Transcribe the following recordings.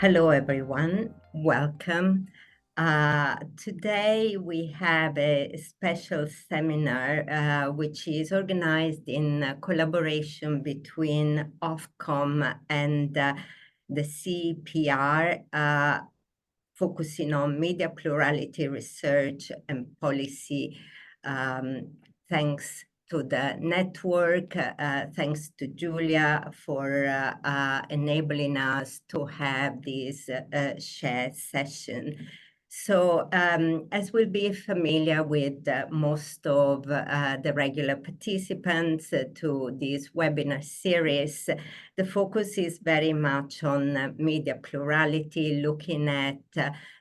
Hello, everyone. Welcome. Today we have a special seminar which is organized in collaboration between Ofcom and the CEPR, focusing on media plurality research and policy. Thanks to the network, thanks to Julia for enabling us to have this shared session. So as we'll be familiar with most of the regular participants to this webinar series, the focus is very much on media plurality, looking at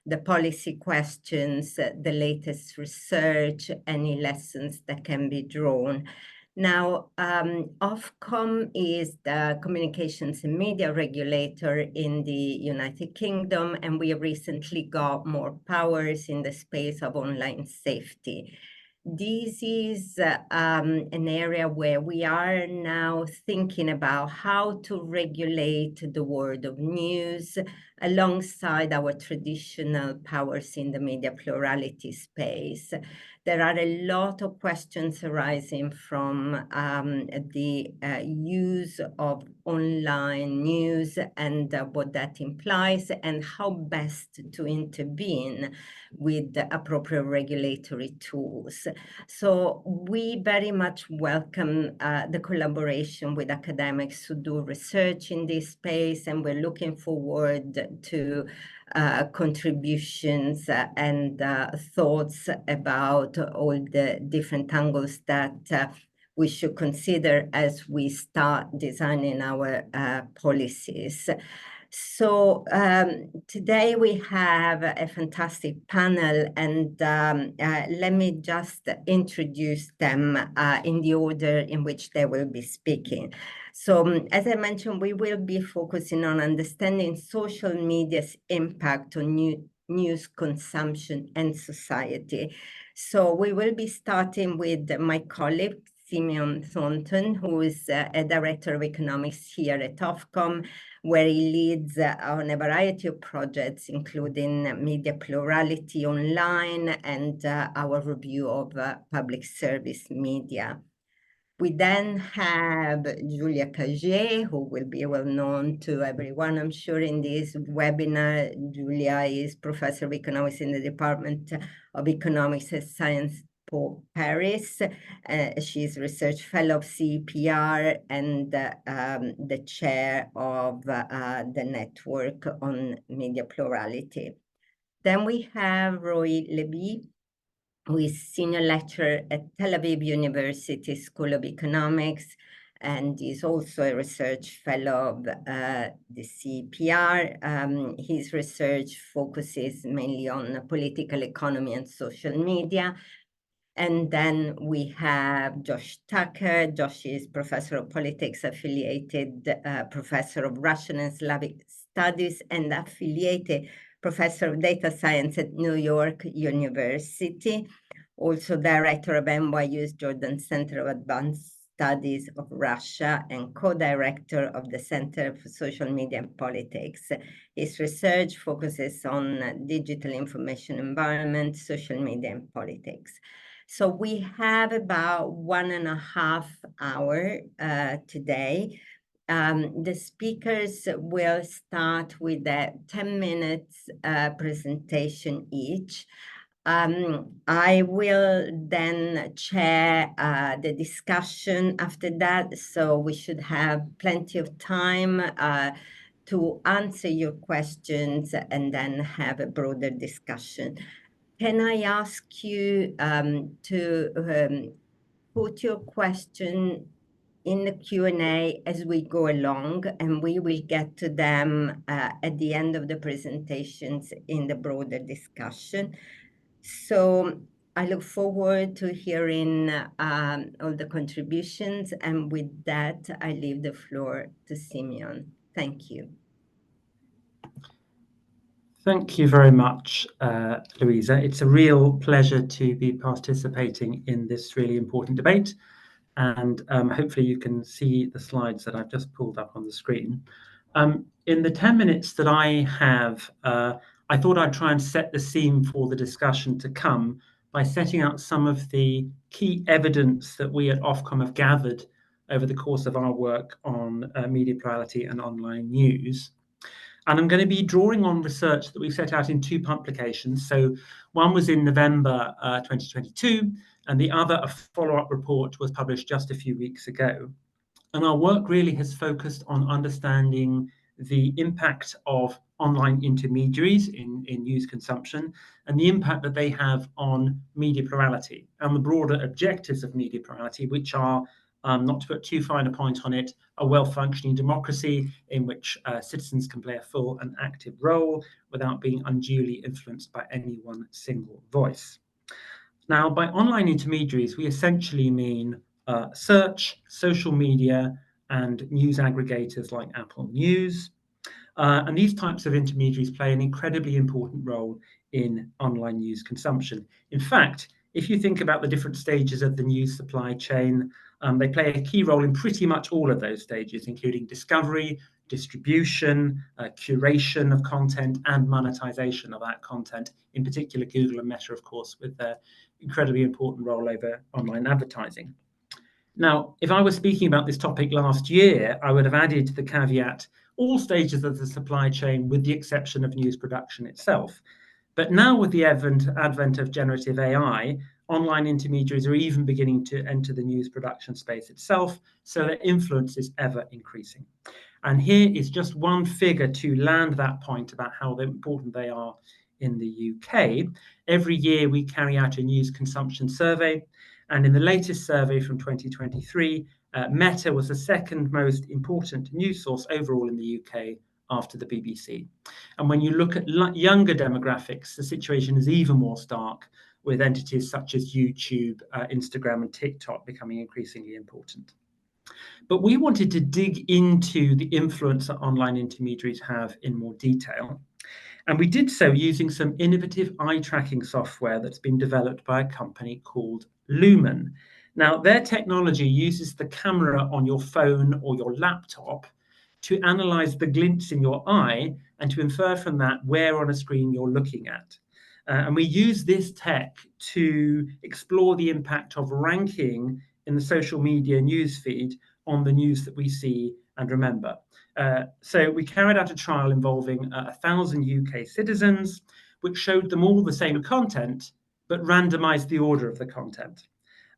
the policy questions, the latest research, any lessons that can be drawn. Now, Ofcom is the communications and media regulator in the United Kingdom, and we recently got more powers in the space of online safety. This is an area where we are now thinking about how to regulate the world of news alongside our traditional powers in the media plurality space. There are a lot of questions arising from the use of online news and what that implies and how best to intervene with the appropriate regulatory tools. So we very much welcome the collaboration with academics who do research in this space, and we're looking forward to contributions and thoughts about all the different angles that we should consider as we start designing our policies. So today we have a fantastic panel, and let me just introduce them in the order in which they will be speaking. So as I mentioned, we will be focusing on understanding social media's impact on news consumption and society. So we will be starting with my colleague, Simeon Thornton, who is a director of economics here at Ofcom, where he leads on a variety of projects, including media plurality online and our review of public service media. We then have Julia Cagé, who will be well known to everyone, I'm sure, in this webinar. Julia is professor of economics in the Department of Economics and Science for Paris. She's research fellow of CEPR and the chair of the network on media plurality. Then we have Levy, who is senior lecturer at Tel Aviv University School of Economics, and is also a research fellow of the CEPR. His research focuses mainly on political economy and social media. And then we have Josh Tucker. Josh is professor of politics, affiliated professor of Russian and Slavic studies, and affiliated professor of data science at New York University, also director of NYU's Jordan Center of Advanced Studies of Russia and co-director of the Center for Social Media and Politics. His research focuses on digital information environment, social media, and politics. So we have about 1.5 hours today. The speakers will start with a 10 minutes presentation each. I will then chair the discussion after that, so we should have plenty of time to answer your questions and then have a broader discussion. Can I ask you to put your question in the Q&A as we go along, and we will get to them at the end of the presentations in the broader discussion. So I look forward to hearing all the contributions, and with that, I leave the floor to Simeon. Thank you. Thank you very much, Luisa. It's a real pleasure to be participating in this really important debate. And hopefully you can see the slides that I've just pulled up on the screen. in the 10 minutes that I have, I thought I'd try and set the scene for the discussion to come by setting out some of the key evidence that we at Ofcom have gathered over the course of our work on media plurality and online news. And I'm going to be drawing on research that we set out in two publications. So one was in November 2022, and the other, a follow-up report, was published just a few weeks ago. And our work really has focused on understanding the impact of online intermediaries in news consumption and the impact that they have on media plurality and the broader objectives of media plurality, which are, not to put too fine a point on it, a well-functioning democracy in which citizens can play a full and active role without being unduly influenced by any one single voice. Now, by online intermediaries, we essentially mean search, social media, and news aggregators like Apple News. And these types of intermediaries play an incredibly important role in online news consumption. In fact, if you think about the different stages of the news supply chain, they play a key role in pretty much all of those stages, including discovery, distribution, curation of content, and monetization of that content, in particular Google and Meta, of course, with their incredibly important role over online advertising. Now, if I was speaking about this topic last year, I would have added the caveat, all stages of the supply chain with the exception of news production itself. But now with the advent of generative AI, online intermediaries are even beginning to enter the news production space itself, so their influence is ever increasing. And here is just one figure to land that point about how important they are in the UK. Every year we carry out a news consumption survey, and in the latest survey from 2023, Meta was the second most important news source overall in the UK after the BBC. And when you look at younger demographics, the situation is even more stark, with entities such as YouTube, Instagram, and TikTok becoming increasingly important. But we wanted to dig into the influence that online intermediaries have in more detail. And we did so using some innovative eye tracking software that's been developed by a company called Lumen. Now, their technology uses the camera on your phone or your laptop to analyze the glints in your eye and to infer from that where on a screen you're looking at. And we use this tech to explore the impact of ranking in the social media newsfeed on the news that we see and remember. So we carried out a trial involving 1,000 UK citizens, which showed them all the same content, but randomized the order of the content.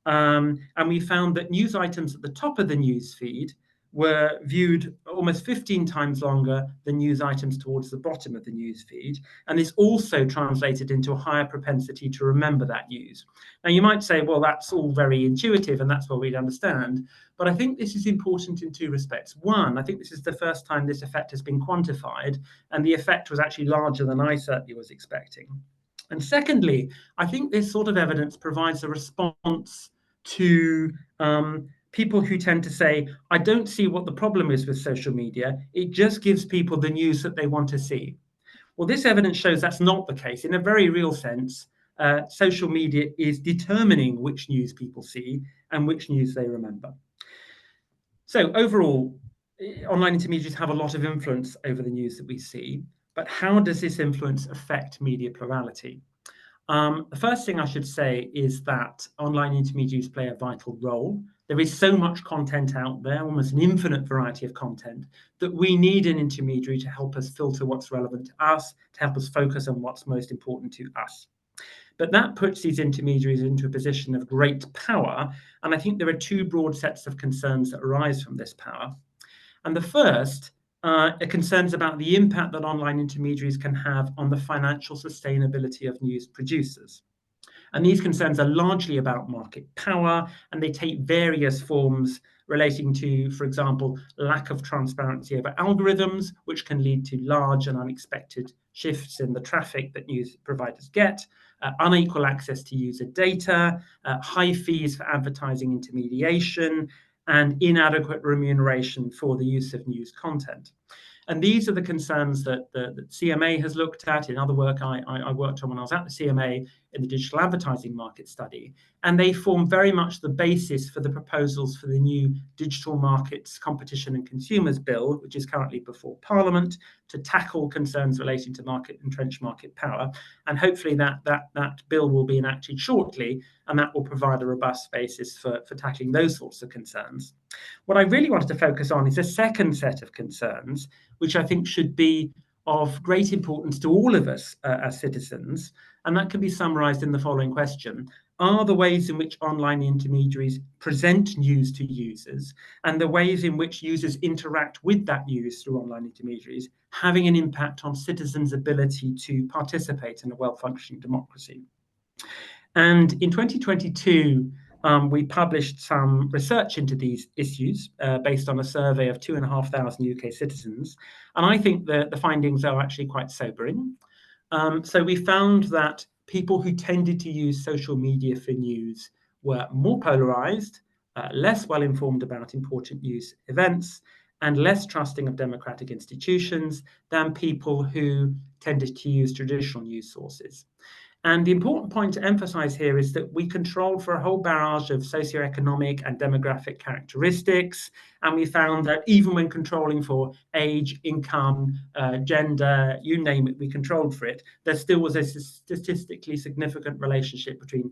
And we found that news items at the top of the news feed were viewed almost 15 times longer than news items towards the bottom of the news feed. And this also translated into a higher propensity to remember that news. Now, you might say, well, that's all very intuitive and that's what we'd understand. But I think this is important in two respects. One, I think this is the first time this effect has been quantified, and the effect was actually larger than I certainly was expecting. And secondly, I think this sort of evidence provides a response to people who tend to say, I don't see what the problem is with social media. It just gives people the news that they want to see. Well, this evidence shows that's not the case. In a very real sense, social media is determining which news people see and which news they remember. So overall, online intermediaries have a lot of influence over the news that we see. But how does this influence affect media plurality? The first thing I should say is that online intermediaries play a vital role. There is so much content out there, almost an infinite variety of content, that we need an intermediary to help us filter what's relevant to us, to help us focus on what's most important to us. But that puts these intermediaries into a position of great power, and I think there are two broad sets of concerns that arise from this power. And the first are concerns about the impact that online intermediaries can have on the financial sustainability of news producers. And these concerns are largely about market power, and they take various forms relating to, for example, lack of transparency over algorithms, which can lead to large and unexpected shifts in the traffic that news providers get, unequal access to user data, high fees for advertising intermediation, and inadequate remuneration for the use of news content. And these are the concerns that the CMA has looked at in other work I worked on when I was at the CMA in the digital advertising market study, and they form very much the basis for the proposals for the new Digital Markets, Competition and Consumers Bill, which is currently before Parliament, to tackle concerns relating to entrenched market power. And hopefully that bill will be enacted shortly, and that will provide a robust basis for tackling those sorts of concerns. What I really wanted to focus on is a second set of concerns, which I think should be of great importance to all of us as citizens, and that can be summarized in the following question. Are the ways in which online intermediaries present news to users and the ways in which users interact with that news through online intermediaries having an impact on citizens' ability to participate in a well-functioning democracy? And in 2022, we published some research into these issues based on a survey of 2,500 UK citizens. And I think the findings are actually quite sobering. So we found that people who tended to use social media for news were more polarized, less well-informed about important news events, and less trusting of democratic institutions than people who tended to use traditional news sources. And the important point to emphasize here is that we controlled for a whole barrage of socioeconomic and demographic characteristics. And we found that even when controlling for age, income, gender, you name it, we controlled for it, there still was a statistically significant relationship between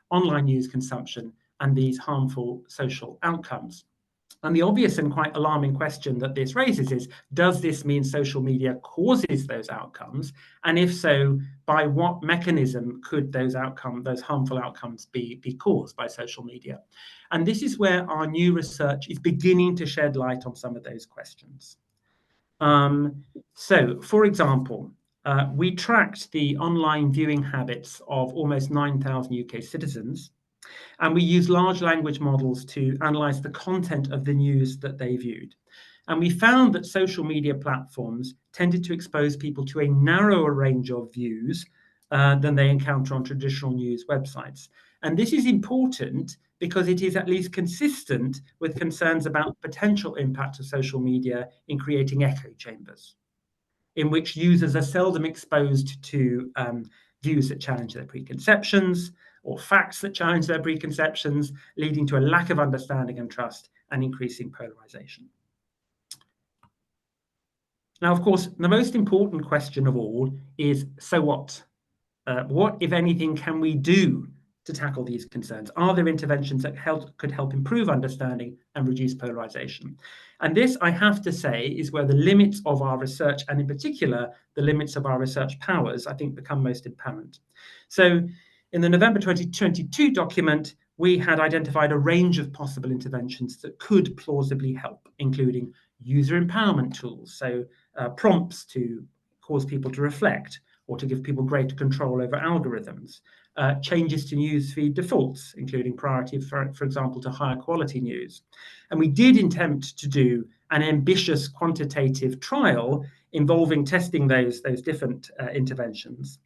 online news consumption and these harmful social outcomes. And the obvious and quite alarming question that this raises is, does this mean social media causes those outcomes? And if so, by what mechanism could those harmful outcomes be caused by social media? And this is where our new research is beginning to shed light on some of those questions. So, for example, we tracked the online viewing habits of almost 9,000 UK citizens. And we use large language models to analyze the content of the news that they viewed. And we found that social media platforms tended to expose people to a narrower range of views than they encounter on traditional news websites. And this is important because it is at least consistent with concerns about the potential impact of social media in creating echo chambers, in which users are seldom exposed to views that challenge their preconceptions, or facts that challenge their preconceptions, leading to a lack of understanding and trust and increasing polarization. Now, of course, the most important question of all is, so what? What, if anything, can we do to tackle these concerns? Are there interventions that could help improve understanding and reduce polarization? And this, I have to say, is where the limits of our research, and in particular, the limits of our research powers, I think, become most apparent. So, in the November 2022 document, we had identified a range of possible interventions that could plausibly help, including user empowerment tools, so prompts to cause people to reflect or to give people greater control over algorithms, changes to newsfeed defaults, including priority, for example, to higher quality news. And we did attempt to do an ambitious quantitative trial involving testing those different interventions.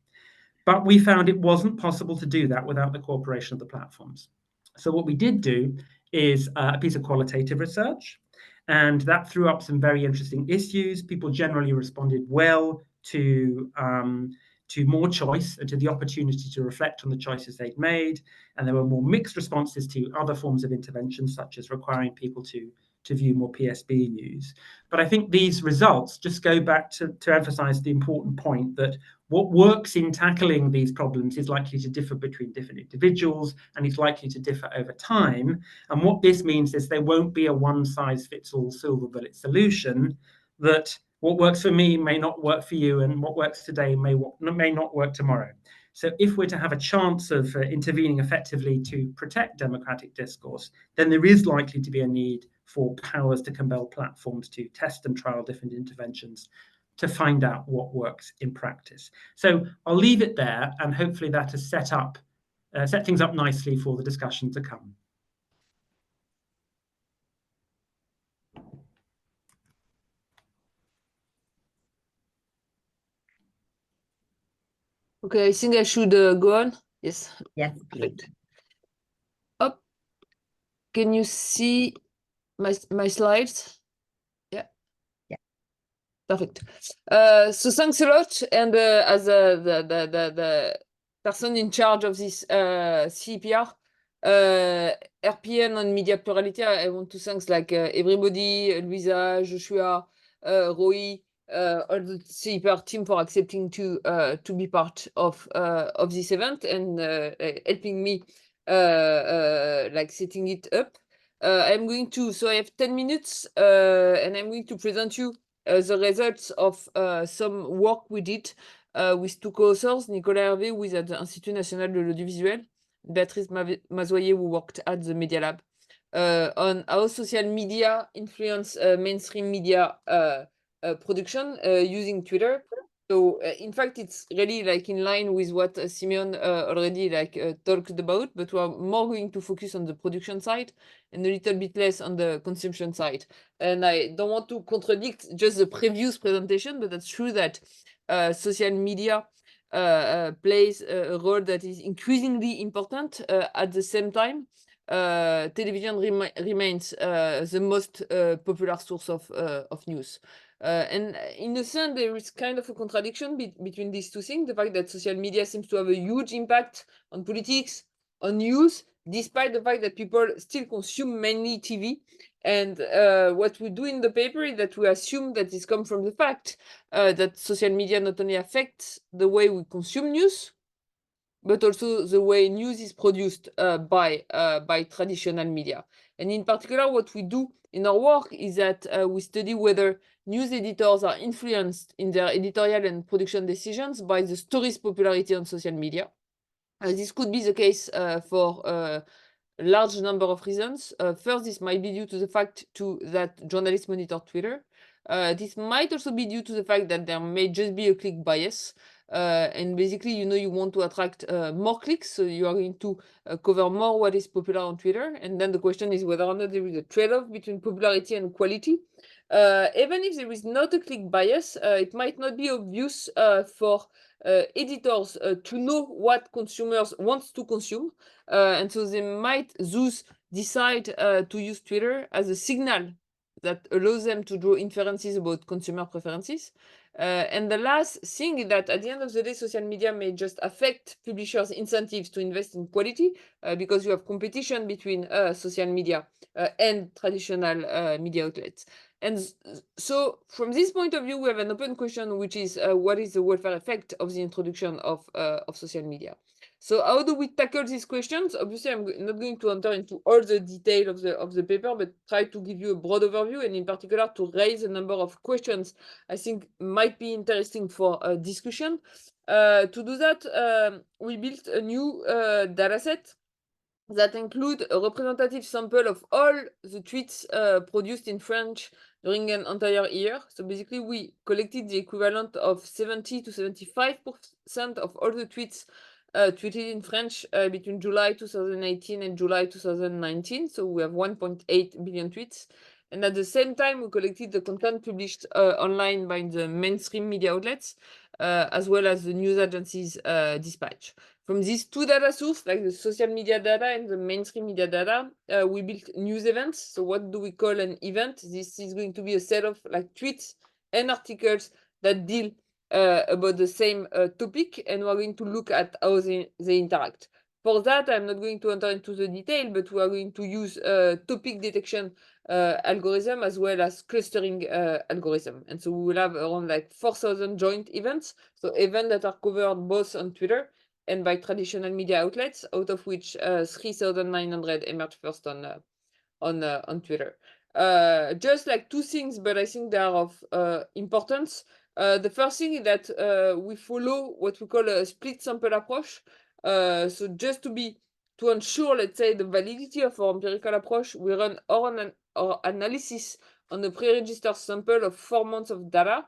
But we found it wasn't possible to do that without the cooperation of the platforms. So what we did do is a piece of qualitative research, and that threw up some very interesting issues. People generally responded well to more choice and to the opportunity to reflect on the choices they'd made. And there were more mixed responses to other forms of intervention, such as requiring people to view more PSB news. But I think these results just go back to emphasize the important point that what works in tackling these problems is likely to differ between different individuals, and it's likely to differ over time. And what this means is there won't be a one-size-fits-all silver bullet solution, that what works for me may not work for you, and what works today may not work tomorrow. So if we're to have a chance of intervening effectively to protect democratic discourse, then there is likely to be a need for powers to compel platforms to test and trial different interventions to find out what works in practice. So I'll leave it there, and hopefully that has set things up nicely for the discussion to come. Okay, I think I should go on. Yes. Yes, please. Up. Can you see my slides? Yeah. Yeah. Perfect. So thanks a lot. And as the person in charge of this CEPR. RPN on media plurality, I want to thank like everybody, Luisa, Joshua, Roy, all the CEPR team for accepting to be part of this event and helping me like setting it up. I'm going to, so I have 10 minutes and I'm going to present you the results of some work we did with two co-authors, Nicolas Hervé, who is at the Institut National de l'Audiovisuel, Béatrice Mazoyer, who worked at the Media Lab, on how social media influence mainstream media production using Twitter. So in fact, it's really like in line with what Simeon already like talked about, but we are more going to focus on the production side and a little bit less on the consumption side. And I don't want to contradict just the previous presentation, but that's true that social media plays a role that is increasingly important. At the same time, television remains the most popular source of news. And in a sense, there is kind of a contradiction between these two things. The fact that social media seems to have a huge impact on politics, on news, despite the fact that people still consume mainly TV. And what we do in the paper is that we assume that this comes from the fact that social media not only affects the way we consume news, but also the way news is produced by traditional media. And in particular, what we do in our work is that we study whether news editors are influenced in their editorial and production decisions by the story's popularity on social media. This could be the case for a large number of reasons. First, this might be due to the fact that journalists monitor Twitter. This might also be due to the fact that there may just be a click bias. And basically, you want to attract more clicks, so you are going to cover more what is popular on Twitter. And then the question is whether or not there is a trade-off between popularity and quality. Even if there is not a click bias, it might not be obvious for editors to know what consumers want to consume. And so they might thus decide to use Twitter as a signal that allows them to draw inferences about consumer preferences. And the last thing is that at the end of the day, social media may just affect publishers' incentives to invest in quality because you have competition between social media and traditional media outlets. And so from this point of view, we have an open question, which is what is the welfare effect of the introduction of social media? So how do we tackle these questions? Obviously, I'm not going to enter into all the detail of the paper, but try to give you a broad overview and in particular to raise a number of questions I think might be interesting for discussion. To do that, we built a new data set that include a representative sample of all the tweets produced in French during an entire year. So basically, we collected the equivalent of 70 to 75% of all the tweets tweeted in French between July 2018 and July 2019. So we have 1.8 billion tweets. And at the same time, we collected the content published online by the mainstream media outlets, as well as the news agencies' dispatch. From these two data sources, like the social media data and the mainstream media data, we built news events. So what do we call an event? This is going to be a set of like tweets and articles that deal about the same topic, and we're going to look at how they interact. For that, I'm not going to enter into the detail, but we are going to use topic detection algorithm as well as clustering algorithm. And so we will have around like 4,000 joint events. So events that are covered both on Twitter and by traditional media outlets, out of which 3,900 emerged first on Twitter. Just like two things, but I think they are of importance. The first thing is that we follow what we call a split sample approach. So just to ensure, let's say, the validity of our empirical approach, we run our analysis on a pre-registered sample of 4 months of data.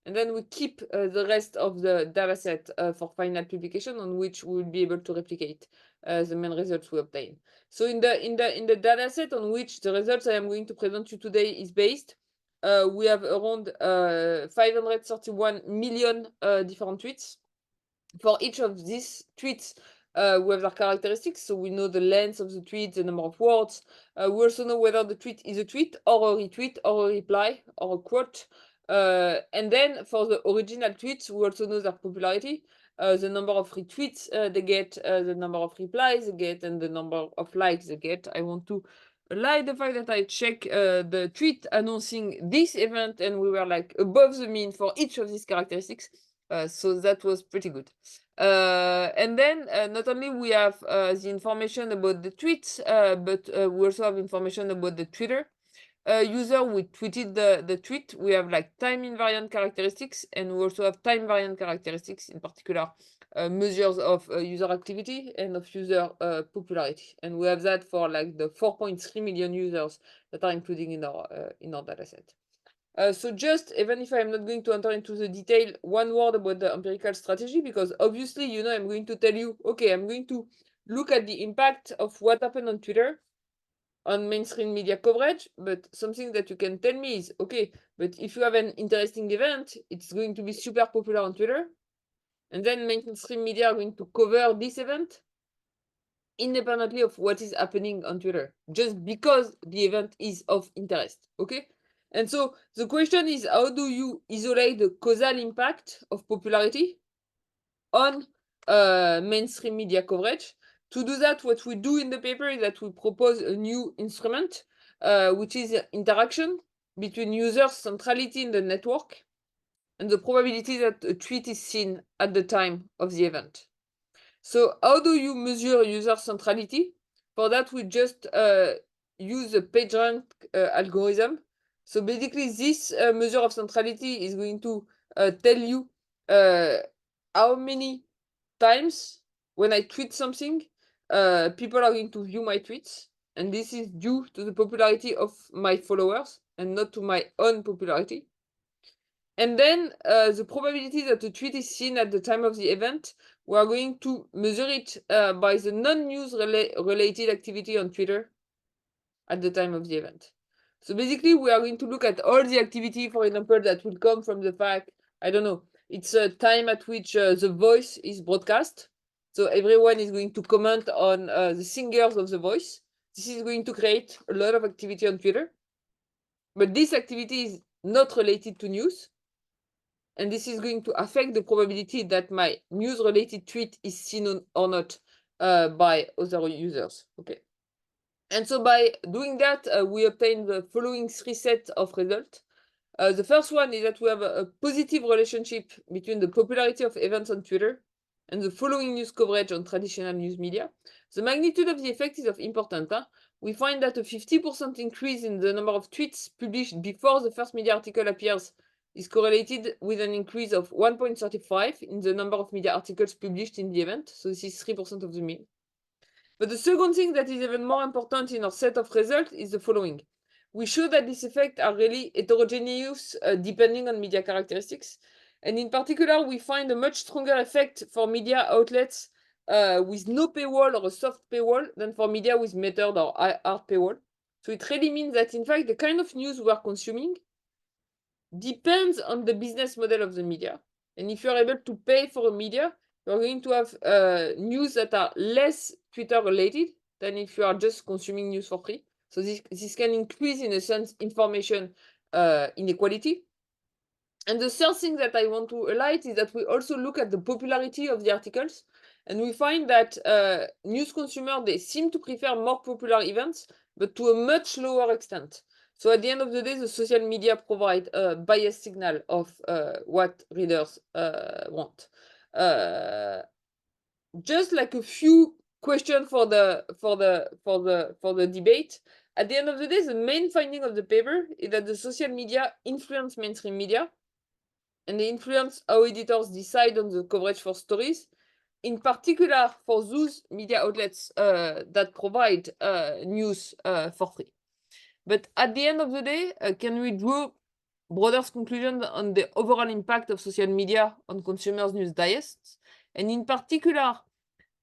And then we keep the rest of the data set for final publication, on which we will be able to replicate the main results we obtain. So in the data set on which the results I am going to present you today is based, we have around 531 million different tweets. For each of these tweets, we have their characteristics. So we know the length of the tweet, the number of words. We also know whether the tweet is a tweet or a retweet or a reply or a quote. And then for the original tweets, we also know their popularity, the number of retweets they get, the number of replies they get, and the number of likes they get. I want to like the fact that I check the tweet announcing this event, and we were like above the mean for each of these characteristics. So that was pretty good. And then not only we have the information about the tweets, but we also have information about the Twitter user. We tweeted the tweet. We have like time invariant characteristics, and we also have time variant characteristics, in particular measures of user activity and of user popularity. And we have that for like the 4.3 million users that are included in our dataset. So just, even if I'm not going to enter into the detail, one word about the empirical strategy, because obviously, you know, I'm going to tell you, okay, I'm going to look at the impact of what happened on Twitter on mainstream media coverage, but something that you can tell me is, okay, but if you have an interesting event, it's going to be super popular on Twitter, and then mainstream media are going to cover this event independently of what is happening on Twitter, just because the event is of interest, okay? And so the question is, how do you isolate the causal impact of popularity on mainstream media coverage? To do that, what we do in the paper is that we propose a new instrument, which is interaction between user centrality in the network and the probability that a tweet is seen at the time of the event. So how do you measure user centrality? For that, we just use the PageRank algorithm. So basically, this measure of centrality is going to tell you how many times when I tweet something, people are going to view my tweets. And this is due to the popularity of my followers and not to my own popularity. And then the probability that a tweet is seen at the time of the event, we are going to measure it by the non-news related activity on Twitter at the time of the event. So basically, we are going to look at all the activity, for example, that will come from the fact, I don't know, it's a time at which The Voice is broadcast. So everyone is going to comment on the singers of The Voice. This is going to create a lot of activity on Twitter. But this activity is not related to news. And this is going to affect the probability that my news-related tweet is seen or not by other users. Okay. And so by doing that, we obtain the following three sets of results. The first one is that we have a positive relationship between the popularity of events on Twitter and the following news coverage on traditional news media. The magnitude of the effect is of importance. We find that a 50% increase in the number of tweets published before the first media article appears is correlated with an increase of 1.35 in the number of media articles published in the event. So this is 3% of the mean. But the second thing that is even more important in our set of results is the following. We show that these effects are really heterogeneous depending on media characteristics. And in particular, we find a much stronger effect for media outlets with no paywall or a soft paywall than for media with metered or hard paywall. So it really means that, in fact, the kind of news we are consuming depends on the business model of the media. And if you're able to pay for a media, you're going to have news that are less Twitter related than if you are just consuming news for free. So this can increase, in a sense, information inequality. And the third thing that I want to highlight is that we also look at the popularity of the articles. And we find that news consumers, they seem to prefer more popular events, but to a much lower extent. So at the end of the day, the social media provide a biased signal of what readers want. Just like a few questions for the debate. At the end of the day, the main finding of the paper is that the social media influence mainstream media, and they influence how editors decide on the coverage for stories, in particular for those media outlets that provide news for free. But at the end of the day, can we draw broader conclusions on the overall impact of social media on consumers' news diets? And in particular,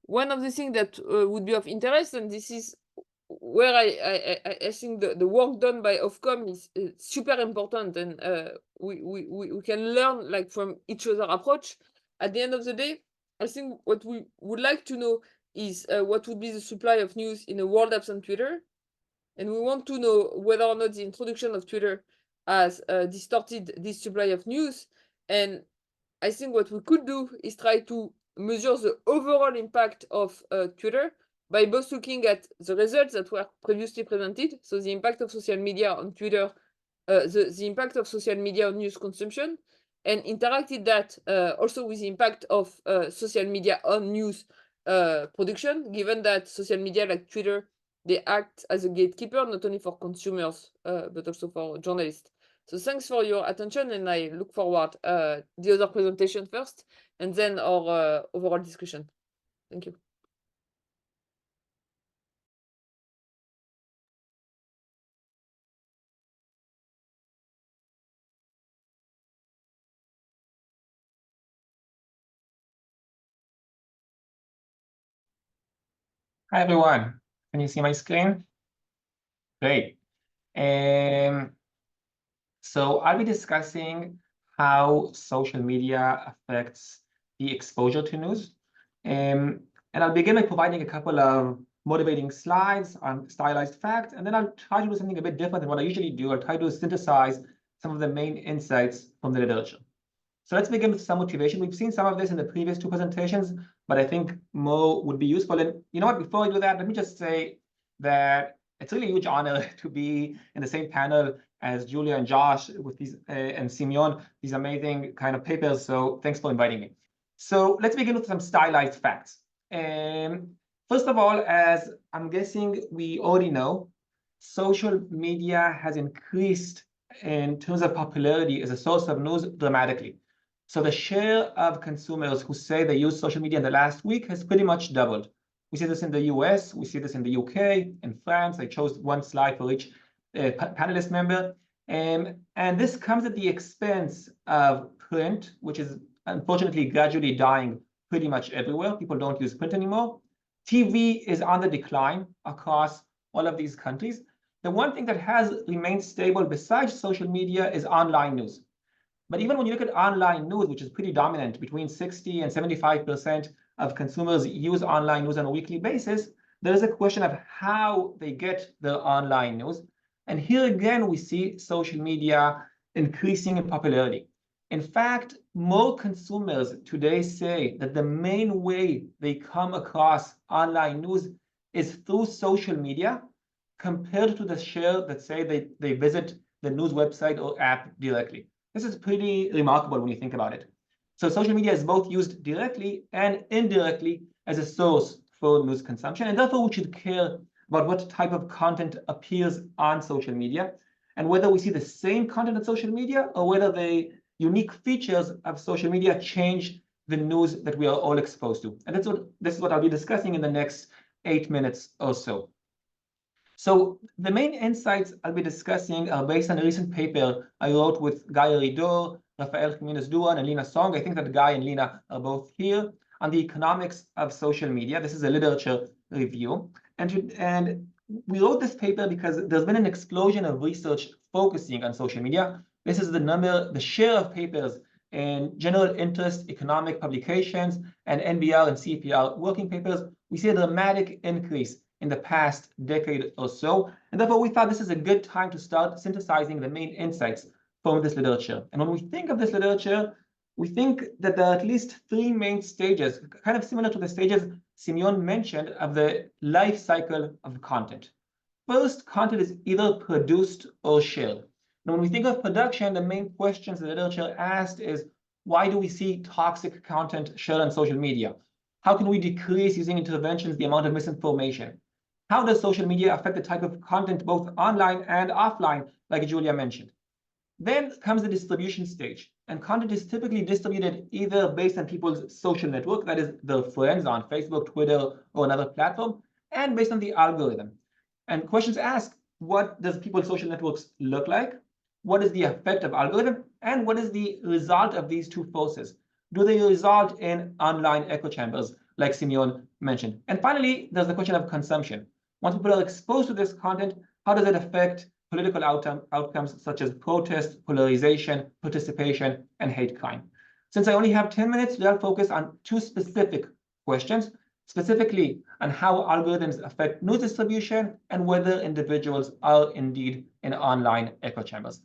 one of the things that would be of interest, and this is where I think the work done by Ofcom is super important, and we can learn like from each other approach. At the end of the day, I think what we would like to know is what would be the supply of news in a world absent Twitter, and we want to know whether or not the introduction of Twitter has distorted this supply of news. And I think what we could do is try to measure the overall impact of Twitter by both looking at the results that were previously presented, so the impact of social media on Twitter, the impact of social media on news consumption, and interacted that also with the impact of social media on news production, given that social media like Twitter, they act as a gatekeeper, not only for consumers, but also for journalists. So thanks for your attention, and I look forward the other presentation first, and then our overall discussion. Thank you. Hi, everyone. Can you see my screen? Great. So I'll be discussing how social media affects the exposure to news. And I'll begin by providing a couple of motivating slides on stylized facts, and then I'll try to do something a bit different than what I usually do. I'll try to synthesize some of the main insights from the literature. So let's begin with some motivation. We've seen some of this in the previous two presentations, but I think more would be useful. And you know what, before I do that, let me just say that it's really a huge honor to be in the same panel as Julia and Josh with these and Simeon, these amazing kind of papers. So thanks for inviting me. So let's begin with some stylized facts. First of all, as I'm guessing we already know, social media has increased in terms of popularity as a source of news dramatically. So the share of consumers who say they use social media in the last week has pretty much doubled. We see this in the US, we see this in the UK, in France. I chose one slide for each panelist member. And this comes at the expense of print, which is unfortunately gradually dying pretty much everywhere. People don't use print anymore. TV is on the decline across all of these countries. The one thing that has remained stable besides social media is online news. But even when you look at online news, which is pretty dominant, between 60 and 75% of consumers use online news on a weekly basis, there is a question of how they get their online news. And here again, we see social media increasing in popularity. In fact, more consumers today say that the main way they come across online news is through social media, compared to the share that say they visit the news website or app directly. This is pretty remarkable when you think about it. So social media is both used directly and indirectly as a source for news consumption, and therefore we should care about what type of content appears on social media, and whether we see the same content on social media or whether the unique features of social media change the news that we are all exposed to. And this is what I'll be discussing in the next 8 minutes or so. So the main insights I'll be discussing are based on a recent paper I wrote with Guy Ridor, Rafael Jimenez-Duan, and Lina Song. I think that Guy and Lina are both here on the economics of social media. This is a literature review. And we wrote this paper because there's been an explosion of research focusing on social media. This is the share of papers in general interest economic publications and NBR and CEPR working papers. We see a dramatic increase in the past decade or so. And therefore, we thought this is a good time to start synthesizing the main insights from this literature. And when we think of this literature, we think that there are at least 3 main stages, kind of similar to the stages Simeon mentioned of the life cycle of content. First, content is either produced or shared. Now, when we think of production, the main questions the literature asked is, why do we see toxic content shared on social media? How can we decrease using interventions the amount of misinformation? How does social media affect the type of content both online and offline, like Julia mentioned? Then comes the distribution stage, and content is typically distributed either based on people's social network, that is their friends on Facebook, Twitter, or another platform, and based on the algorithm. And questions ask, what does people's social networks look like? What is the effect of algorithm? And what is the result of these two forces? Do they result in online echo chambers, like Simeon mentioned? And finally, there's the question of consumption. Once people are exposed to this content, how does it affect political outcomes such as protest, polarization, participation, and hate crime? Since I only have 10 minutes, we'll focus on 2 specific questions, specifically on how algorithms affect news distribution and whether individuals are indeed in online echo chambers.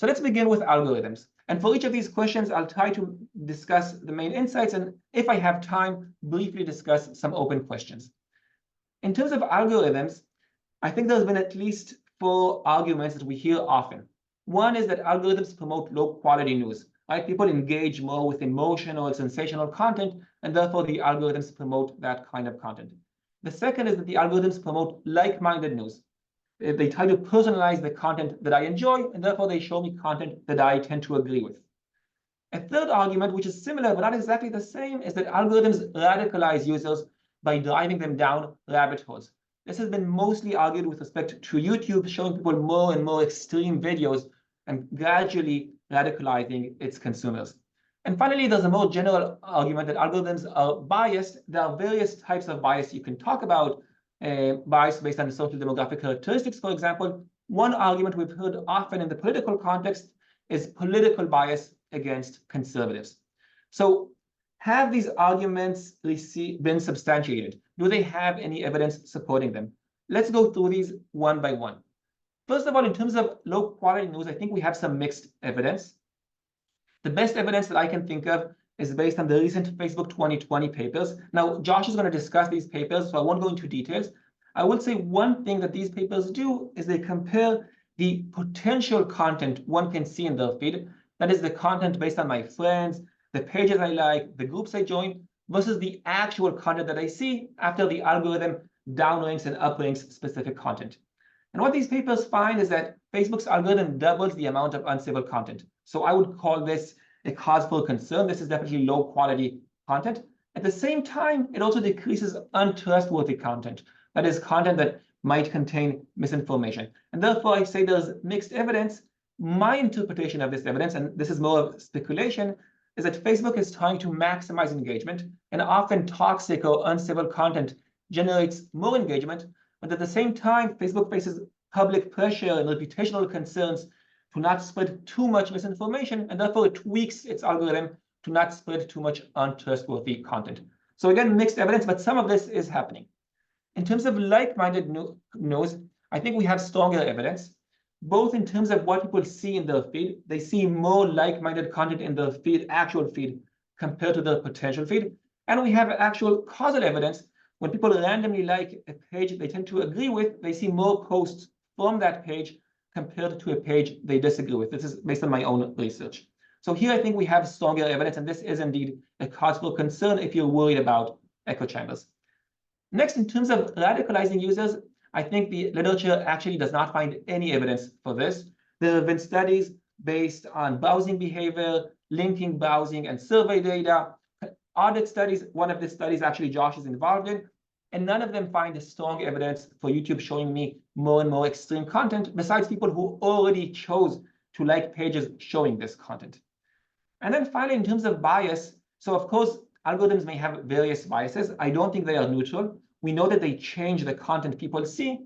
So let's begin with algorithms. And for each of these questions, I'll try to discuss the main insights, and if I have time, briefly discuss some open questions. In terms of algorithms, I think there's been at least 4 arguments that we hear often. One is that algorithms promote low-quality news, right? People engage more with emotional, sensational content, and therefore the algorithms promote that kind of content. The second is that the algorithms promote like-minded news. They try to personalize the content that I enjoy, and therefore they show me content that I tend to agree with. A third argument, which is similar but not exactly the same, is that algorithms radicalize users by driving them down rabbit holes. This has been mostly argued with respect to YouTube, showing people more and more extreme videos and gradually radicalizing its consumers. And finally, there's a more general argument that algorithms are biased. There are various types of bias you can talk about, bias based on social demographic characteristics, for example. One argument we've heard often in the political context is political bias against conservatives. So have these arguments been substantiated? Do they have any evidence supporting them? Let's go through these one by one. First of all, in terms of low quality news, I think we have some mixed evidence. The best evidence that I can think of is based on the recent Facebook 2020 papers. Now, Josh is going to discuss these papers, so I won't go into details. I will say one thing that these papers do is they compare the potential content one can see in their feed, that is the content based on my friends, the pages I like, the groups I join, versus the actual content that I see after the algorithm downranks and upranks specific content. And what these papers find is that Facebook's algorithm doubles the amount of uncivil content. So I would call this a cause for concern. This is definitely low quality content. At the same time, it also decreases untrustworthy content. That is content that might contain misinformation. And therefore, I say there's mixed evidence. My interpretation of this evidence, and this is more of speculation, is that Facebook is trying to maximize engagement, and often toxic or uncivil content generates more engagement. But at the same time, Facebook faces public pressure and reputational concerns to not spread too much misinformation, and therefore it tweaks its algorithm to not spread too much untrustworthy content. So again, mixed evidence, but some of this is happening. In terms of like-minded news, I think we have stronger evidence, both in terms of what people see in their feed. They see more like-minded content in their feed, actual feed, compared to their potential feed. And we have actual causal evidence. When people randomly like a page they tend to agree with, they see more posts from that page compared to a page they disagree with. This is based on my own research. So here I think we have stronger evidence, and this is indeed a cause for concern if you're worried about echo chambers. Next, in terms of radicalizing users, I think the literature actually does not find any evidence for this. There have been studies based on browsing behavior, linking browsing and survey data, audit studies. One of the studies actually Josh is involved in, and none of them find a strong evidence for YouTube showing me more and more extreme content, besides people who already chose to like pages showing this content. And then finally, in terms of bias, so of course, algorithms may have various biases. I don't think they are neutral. We know that they change the content people see,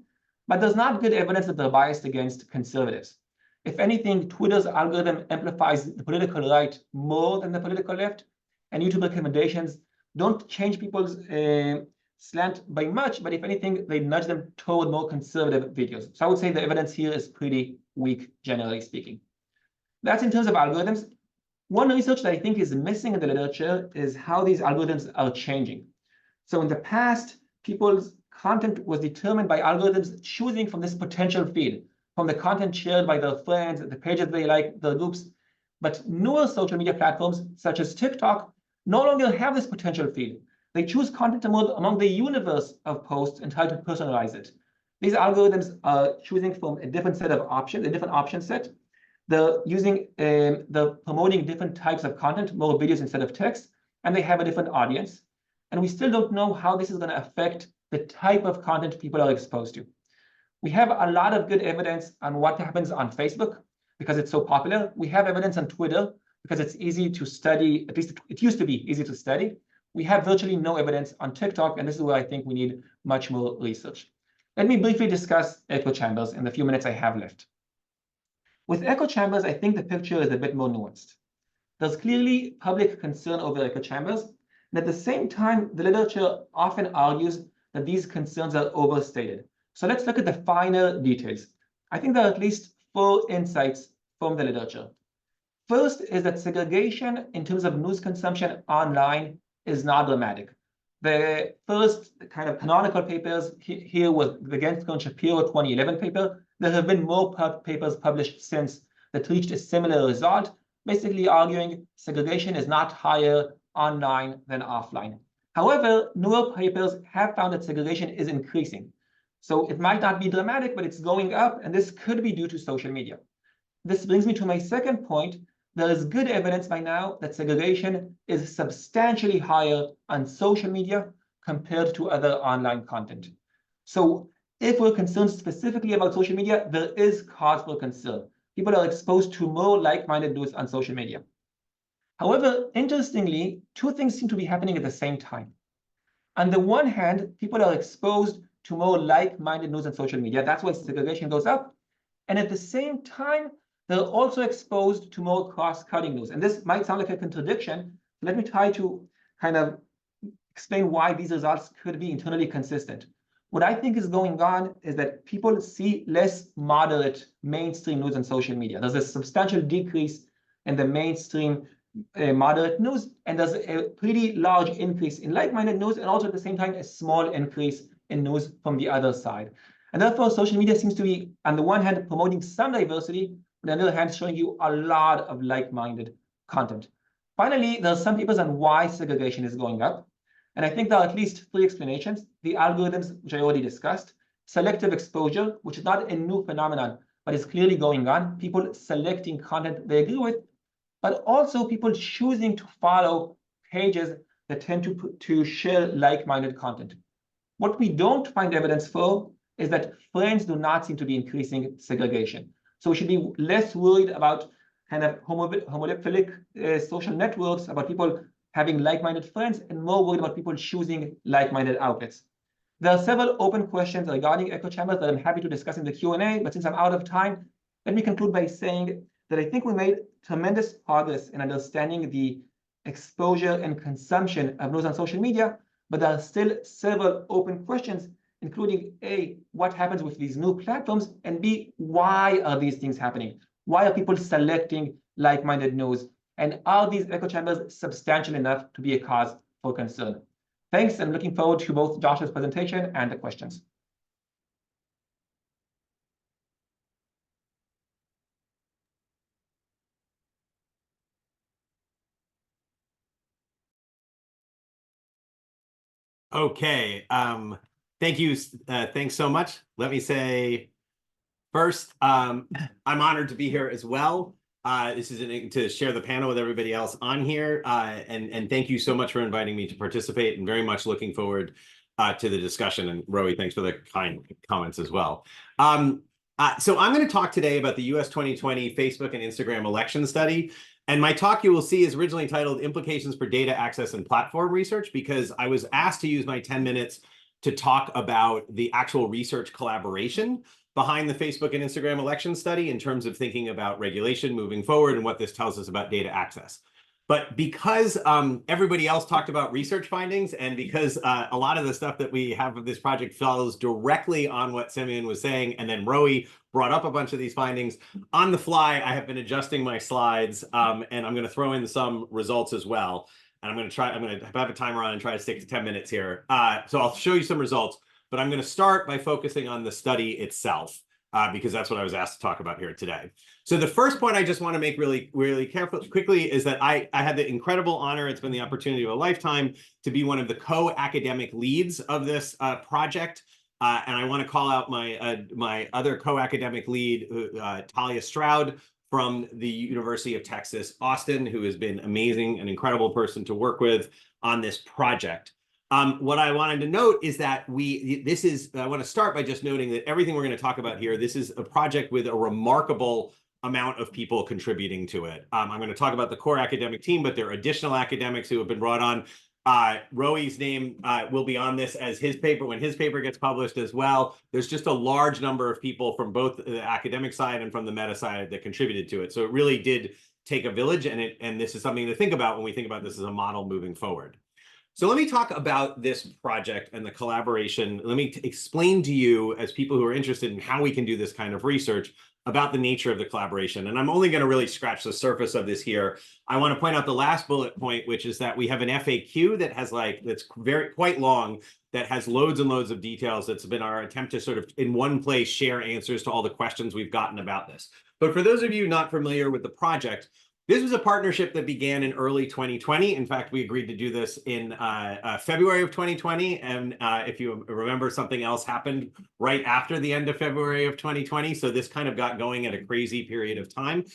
but there's not good evidence that they're biased against conservatives. If anything, Twitter's algorithm amplifies the political right more than the political left, and YouTube recommendations don't change people's slant by much, but if anything, they nudge them toward more conservative videos. So I would say the evidence here is pretty weak, generally speaking. That's in terms of algorithms. One research that I think is missing in the literature is how these algorithms are changing. So in the past, people's content was determined by algorithms choosing from this potential feed, from the content shared by their friends, the pages they like, their groups. But newer social media platforms, such as TikTok, no longer have this potential feed. They choose content among the universe of posts and try to personalize it. These algorithms are choosing from a different set of options, a different option set. They're promoting different types of content, more videos instead of text, and they have a different audience. And we still don't know how this is going to affect the type of content people are exposed to. We have a lot of good evidence on what happens on Facebook because it's so popular. We have evidence on Twitter because it's easy to study, at least it used to be easy to study. We have virtually no evidence on TikTok, and this is where I think we need much more research. Let me briefly discuss echo chambers in the few minutes I have left. With echo chambers, I think the picture is a bit more nuanced. There's clearly public concern over echo chambers, and at the same time, the literature often argues that these concerns are overstated. So let's look at the finer details. I think there are at least 4 insights from the literature. First is that segregation in terms of news consumption online is not dramatic. The first kind of canonical papers here was the Gensko and Shapiro 2011 paper. There have been more papers published since that reached a similar result, basically arguing segregation is not higher online than offline. However, newer papers have found that segregation is increasing. So it might not be dramatic, but it's going up, and this could be due to social media. This brings me to my second point. There is good evidence by now that segregation is substantially higher on social media compared to other online content. So if we're concerned specifically about social media, there is cause for concern. People are exposed to more like-minded news on social media. However, interestingly, two things seem to be happening at the same time. On the one hand, people are exposed to more like-minded news on social media. That's why segregation goes up. And at the same time, they're also exposed to more cross-cutting news. And this might sound like a contradiction. Let me try to kind of explain why these results could be internally consistent. What I think is going on is that people see less moderate mainstream news on social media. There's a substantial decrease in the mainstream moderate news, and there's a pretty large increase in like-minded news, and also at the same time, a small increase in news from the other side. And therefore, social media seems to be, on the one hand, promoting some diversity, but on the other hand, showing you a lot of like-minded content. Finally, there are some papers on why segregation is going up. And I think there are at least three explanations. The algorithms, which I already discussed, selective exposure, which is not a new phenomenon, but is clearly going on, people selecting content they agree with, but also people choosing to follow pages that tend to share like-minded content. What we don't find evidence for is that friends do not seem to be increasing segregation. So we should be less worried about kind of homophilic social networks, about people having like-minded friends, and more worried about people choosing like-minded outlets. There are several open questions regarding echo chambers that I'm happy to discuss in the Q&A, but since I'm out of time, let me conclude by saying that I think we made tremendous progress in understanding the exposure and consumption of news on social media, but there are still several open questions, including A, what happens with these new platforms, and B, why are these things happening? Why are people selecting like-minded news? And are these echo chambers substantial enough to be a cause for concern? Thanks, and looking forward to both Josh's presentation and the questions. Okay, thank you. Thanks so much. Let me say first, I'm honored to be here as well. This is to share the panel with everybody else on here. And thank you so much for inviting me to participate, and very much looking forward to the discussion. And Rowie, thanks for the kind comments as well. So I'm going to talk today about the US 2020 Facebook and Instagram election study. And my talk, you will see, is originally titled Implications for Data Access and Platform Research, because I was asked to use my 10 minutes to talk about the actual research collaboration behind the Facebook and Instagram election study in terms of thinking about regulation moving forward and what this tells us about data access. But because everybody else talked about research findings, and because a lot of the stuff that we have of this project follows directly on what Simeon was saying, and then Rowie brought up a bunch of these findings, on the fly, I have been adjusting my slides, and I'm going to throw in some results as well. And I'm going to have a timer on and try to stick to 10 minutes here. So I'll show you some results, but I'm going to start by focusing on the study itself, because that's what I was asked to talk about here today. So the first point I just want to make really quickly is that I had the incredible honor, it's been the opportunity of a lifetime, to be one of the co-academic leads of this project. And I want to call out my other co-academic lead, Talia Stroud, from the University of Texas, Austin, who has been amazing, an incredible person to work with on this project. What I wanted to note is that I want to start by just noting that everything we're going to talk about here, this is a project with a remarkable amount of people contributing to it. I'm going to talk about the core academic team, but there are additional academics who have been brought on. Rowie's name will be on this as his paper, when his paper gets published as well. There's just a large number of people from both the academic side and from the meta side that contributed to it. So it really did take a village, and this is something to think about when we think about this as a model moving forward. So let me talk about this project and the collaboration. Let me explain to you, as people who are interested in how we can do this kind of research, about the nature of the collaboration. And I'm only going to really scratch the surface of this here. I want to point out the last bullet point, which is that we have an FAQ that has that's quite long, that has loads and loads of details. That's been our attempt to sort of in one place share answers to all the questions we've gotten about this. But for those of you not familiar with the project, this was a partnership that began in early 2020. In fact, we agreed to do this in February of 2020. And if you remember, something else happened right after the end of February of 2020. So this kind of got going at a crazy period of time.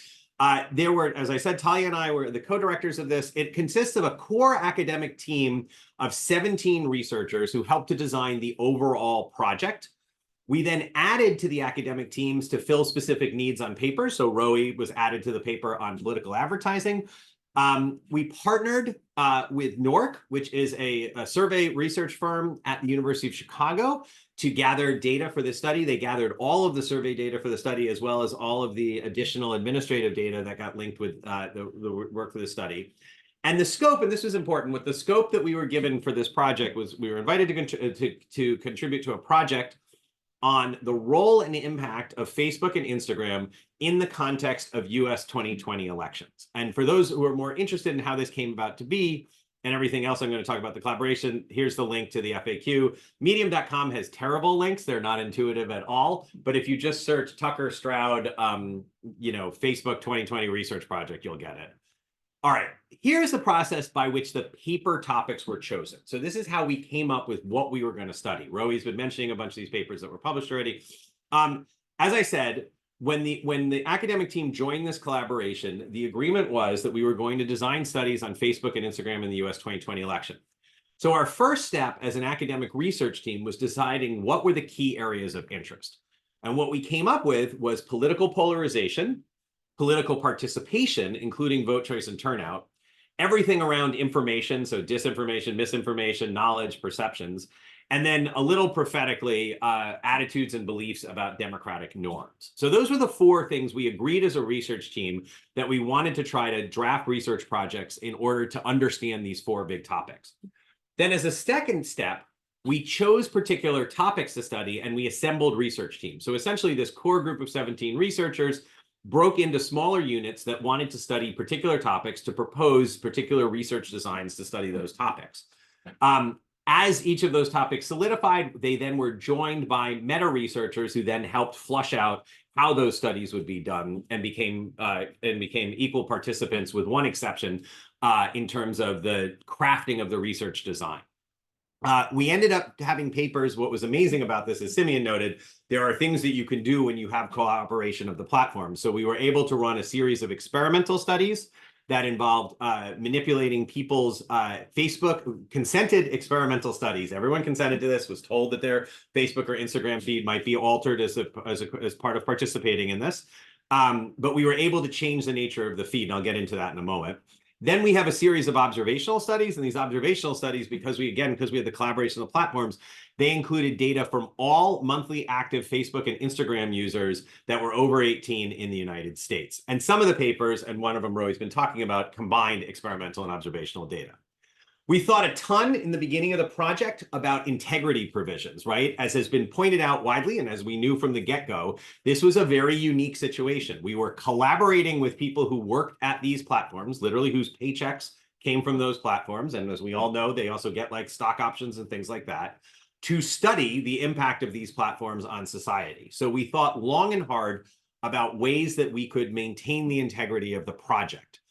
There were, as I said, Talia and I were the co-directors of this. It consists of a core academic team of 17 researchers who helped to design the overall project. We then added to the academic teams to fill specific needs on papers. So Roe was added to the paper on political advertising. We partnered with NORC, which is a survey research firm at the University of Chicago, to gather data for this study. They gathered all of the survey data for the study, as well as all of the additional administrative data that got linked with the work for the study. And the scope, and this was important, with the scope that we were given for this project was we were invited to contribute to a project on the role and the impact of Facebook and Instagram in the context of US 2020 elections. And for those who are more interested in how this came about to be and everything else, I'm going to talk about the collaboration. Here's the link to the FAQ. Medium.com has terrible links. They're not intuitive at all. But if you just search Tucker Stroud, Facebook 2020 research project, you'll get it. All right, here's the process by which the paper topics were chosen. So this is how we came up with what we were going to study. Roe's been mentioning a bunch of these papers that were published already. As I said, when the academic team joined this collaboration, the agreement was that we were going to design studies on Facebook and Instagram in the US 2020 election. So our first step as an academic research team was deciding what were the key areas of interest. And what we came up with was political polarization, political participation, including vote choice and turnout, everything around information, so disinformation, misinformation, knowledge, perceptions, and then a little prophetically, attitudes and beliefs about democratic norms. So those were the four things we agreed as a research team that we wanted to try to draft research projects in order to understand these four big topics. Then as a second step, we chose particular topics to study and we assembled research teams. So essentially this core group of 17 researchers broke into smaller units that wanted to study particular topics to propose particular research designs to study those topics. As each of those topics solidified, they then were joined by meta-researchers who then helped flush out how those studies would be done and became equal participants, with one exception, in terms of the crafting of the research design. We ended up having papers. What was amazing about this, as Simeon noted, there are things that you can do when you have cooperation of the platform. So we were able to run a series of experimental studies that involved manipulating people's Facebook consented experimental studies. Everyone consented to this, was told that their Facebook or Instagram feed might be altered as part of participating in this. But we were able to change the nature of the feed, and I'll get into that in a moment. Then we have a series of observational studies, and these observational studies, because we had the collaboration of the platforms, they included data from all monthly active Facebook and Instagram users that were over 18 in the United States. And some of the papers, and one of them Roe's been talking about, combined experimental and observational data. We thought a ton in the beginning of the project about integrity provisions, right? As has been pointed out widely, and as we knew from the get-go, this was a very unique situation. We were collaborating with people who worked at these platforms, literally whose paychecks came from those platforms. And as we all know, they also get like stock options and things like that, to study the impact of these platforms on society. So we thought long and hard about ways that we could maintain the integrity of the project.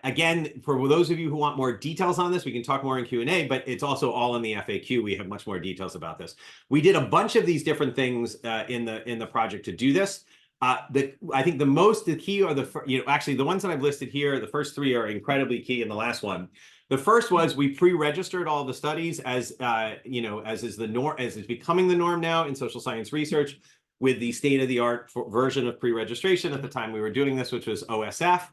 Again, for those of you who want more details on this, we can talk more in Q&A, but it's also all in the FAQ. We have much more details about this. We did a bunch of these different things in the project to do this. I think the key are actually the ones that I've listed here. The first three are incredibly key, and the last one. The first was we pre-registered all the studies as is the norm, as is becoming the norm now in social science research, with the state-of-the-art version of pre-registration at the time we were doing this, which was OSF.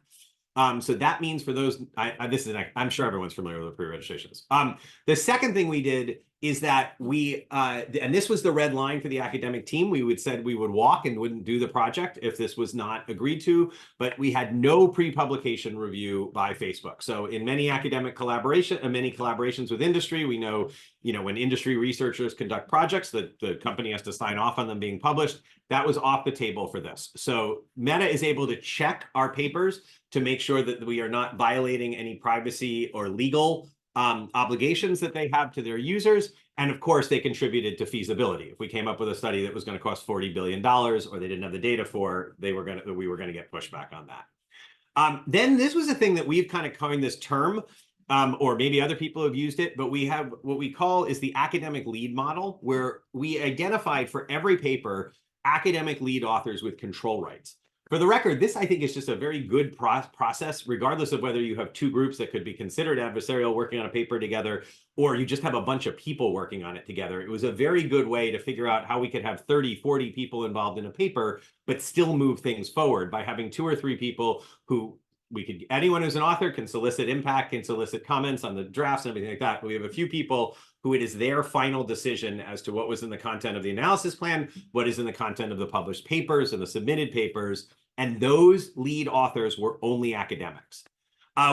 So that means for those, I'm sure everyone's familiar with pre-registrations. The second thing we did is that we, and this was the red line for the academic team, we said we would walk and wouldn't do the project if this was not agreed to, but we had no pre-publication review by Facebook. So in many academic many collaborations with industry, we know, when industry researchers conduct projects, the company has to sign off on them being published. That was off the table for this. So Meta is able to check our papers to make sure that we are not violating any privacy or legal obligations that they have to their users. And of course, they contributed to feasibility. If we came up with a study that was going to cost $40 billion or they didn't have the data for, we were going to get pushback on that. Then this was a thing that we've kind of coined this term, or maybe other people have used it, but we have what we call is the academic lead model, where we identified for every paper academic lead authors with control rights. For the record, this, I think, is just a very good process, regardless of whether you have two groups that could be considered adversarial working on a paper together, or you just have a bunch of people working on it together. It was a very good way to figure out how we could have 30, 40 people involved in a paper, but still move things forward by having 2 or 3 people who anyone who's an author can solicit impact, can solicit comments on the drafts and everything like that. But we have a few people who it is their final decision as to what was in the content of the analysis plan, what is in the content of the published papers and the submitted papers. And those lead authors were only academics.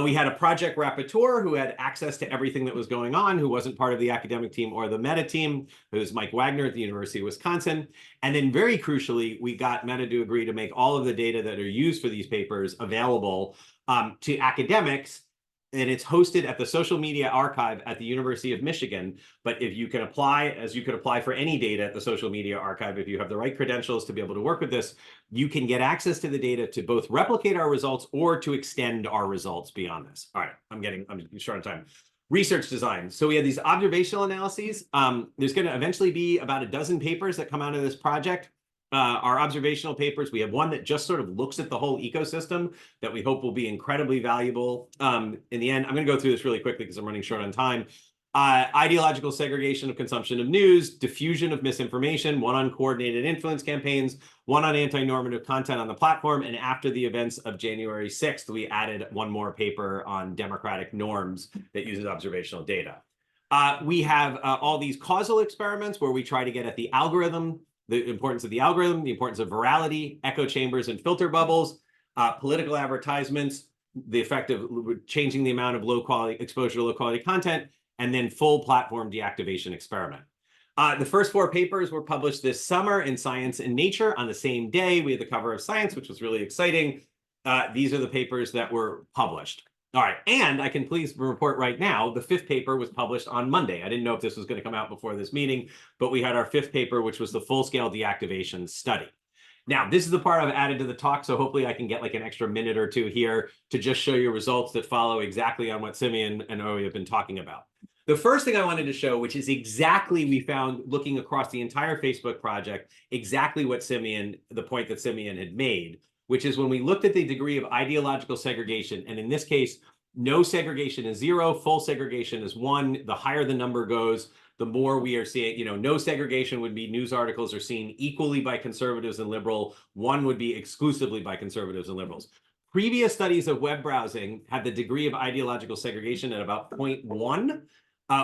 We had a project rapporteur who had access to everything that was going on, who wasn't part of the academic team or the Meta team, who was Mike Wagner at the University of Wisconsin. And then very crucially, we got Meta to agree to make all of the data that are used for these papers available to academics. And it's hosted at the Social Media Archive at the University of Michigan. But if you can apply, as you could apply for any data at the Social Media Archive, if you have the right credentials to be able to work with this, you can get access to the data to both replicate our results or to extend our results beyond this. All right, I'm short on time. Research design. So we had these observational analyses. There's going to eventually be about a dozen papers that come out of this project. Our observational papers, we have one that just sort of looks at the whole ecosystem that we hope will be incredibly valuable. In the end, I'm going to go through this really quickly because I'm running short on time. Ideological segregation of consumption of news, diffusion of misinformation, one on coordinated influence campaigns, one on anti-normative content on the platform. And after the events of January 6th, we added one more paper on democratic norms that uses observational data. We have all these causal experiments where we try to get at the algorithm, the importance of the algorithm, the importance of virality, echo chambers and filter bubbles, political advertisements, the effect of changing the amount of low-quality exposure to low-quality content, and then full platform deactivation experiment. The first 4 papers were published this summer in Science and Nature on the same day. We had the cover of Science, which was really exciting. These are the papers that were published. All right, and I can please report right now, the 5th paper was published on Monday. I didn't know if this was going to come out before this meeting, but we had our 5th paper, which was the full-scale deactivation study. Now, this is the part I've added to the talk, so hopefully I can get like an extra minute or 2 here to just show you results that follow exactly on what Simeon and Owe have been talking about. The first thing I wanted to show, which is exactly we found looking across the entire Facebook project, exactly what the point that Simeon had made, which is when we looked at the degree of ideological segregation, and in this case, no segregation is 0, full segregation is 1. The higher the number goes, the more we are seeing, no segregation would be news articles are seen equally by conservatives and liberal. 1 would be exclusively by conservatives and liberals. Previous studies of web browsing had the degree of ideological segregation at about 0.1.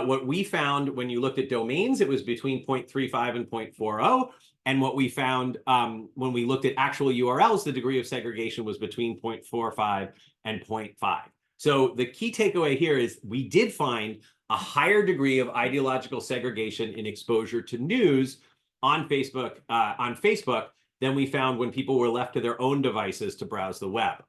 What we found when you looked at domains, it was between 0.35 and 0.40. And what we found when we looked at actual URLs, the degree of segregation was between 0.45 and 0.5. So the key takeaway here is we did find a higher degree of ideological segregation in exposure to news on Facebook than we found when people were left to their own devices to browse the web.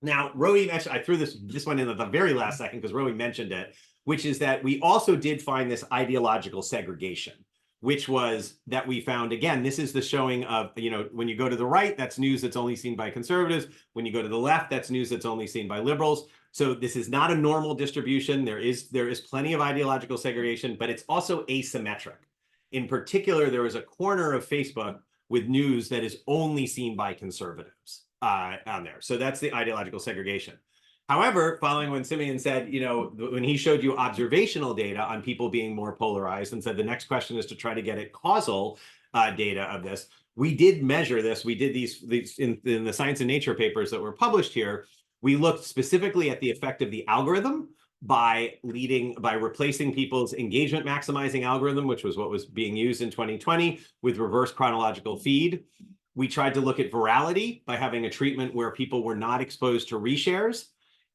Now, Rowie mentioned, I threw this one in at the very last second because Rowie mentioned it, which is that we also did find this ideological segregation, which was that we found, again, this is the showing of, when you go to the right, that's news that's only seen by conservatives. When you go to the left, that's news that's only seen by liberals. So this is not a normal distribution. There is plenty of ideological segregation, but it's also asymmetric. In particular, there is a corner of Facebook with news that is only seen by conservatives on there. So that's the ideological segregation. However, following when Simeon said, when he showed you observational data on people being more polarized and said the next question is to try to get at causal data of this, we did measure this. We did these in the Science and Nature papers that were published here. We looked specifically at the effect of the algorithm by replacing people's engagement maximizing algorithm, which was what was being used in 2020, with reverse chronological feed. We tried to look at virality by having a treatment where people were not exposed to reshares.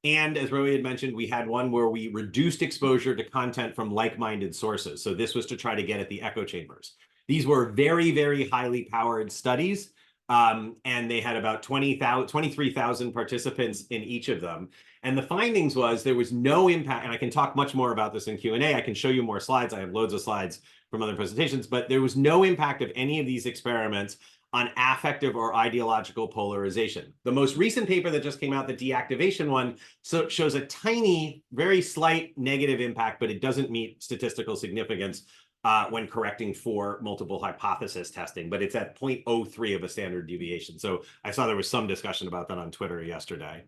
And as Roy had mentioned, we had one where we reduced exposure to content from like-minded sources. So this was to try to get at the echo chambers. These were very, very highly powered studies. And they had about 23,000 participants in each of them. And the findings was there was no impact, and I can talk much more about this in Q&A. I can show you more slides. I have loads of slides from other presentations, but there was no impact of any of these experiments on affective or ideological polarization. The most recent paper that just came out, the deactivation one, shows a tiny, very slight negative impact, but it doesn't meet statistical significance when correcting for multiple hypothesis testing, but it's at 0.03 of a standard deviation. So I saw there was some discussion about that on Twitter yesterday.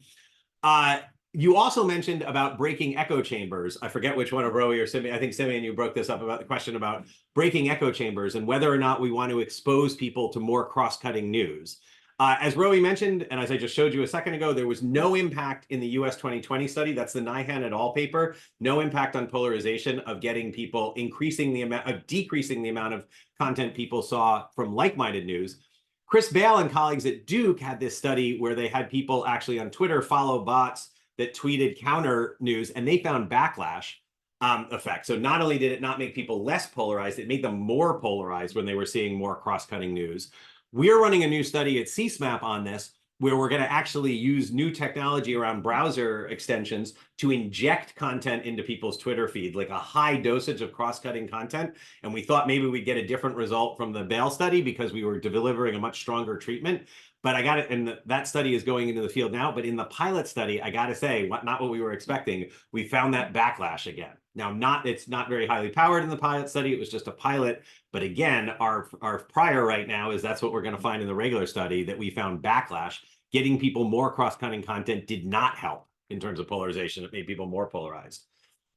You also mentioned about breaking echo chambers. I forget which one of Rowie or Simeon. I think Simeon, you broke this up about the question about breaking echo chambers and whether or not we want to expose people to more cross-cutting news. As Rowie mentioned, and as I just showed you a second ago, there was no impact in the US 2020 study. That's the Nyhan et al. Paper. No impact on polarization of getting people decreasing the amount of content people saw from like-minded news. Chris Bale and colleagues at Duke had this study where they had people actually on Twitter follow bots that tweeted counter news, and they found backlash effect. So not only did it not make people less polarized, it made them more polarized when they were seeing more cross-cutting news. We're running a new study at CSMAP on this, where we're going to actually use new technology around browser extensions to inject content into people's Twitter feed, like a high dosage of cross-cutting content. And we thought maybe we'd get a different result from the Bale study because we were delivering a much stronger treatment. But I got it, and that study is going into the field now. But in the pilot study, I got to say, not what we were expecting. We found that backlash again. Now, it's not very highly powered in the pilot study. It was just a pilot. But again, our prior right now is that's what we're going to find in the regular study, that we found backlash. Getting people more cross-cutting content did not help in terms of polarization. It made people more polarized.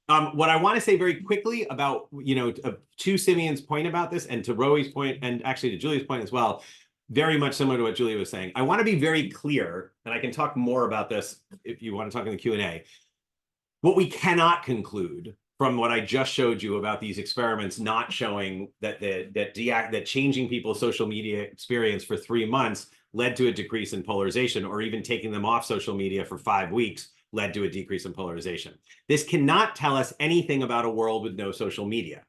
What I want to say very quickly about, to Simeon's point about this, and to Rowie's point, and actually to Julia's point as well, very much similar to what Julia was saying. I want to be very clear, and I can talk more about this if you want to talk in the Q&A. What we cannot conclude from what I just showed you about these experiments not showing that changing people's social media experience for 3 months led to a decrease in polarization, or even taking them off social media for 5 weeks led to a decrease in polarization. This cannot tell us anything about a world with no social media.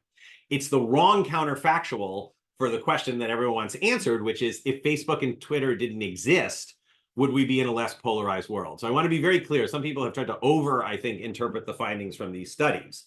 It's the wrong counterfactual for the question that everyone wants answered, which is, if Facebook and Twitter didn't exist, would we be in a less polarized world? So I want to be very clear. Some people have tried to I think, interpret the findings from these studies.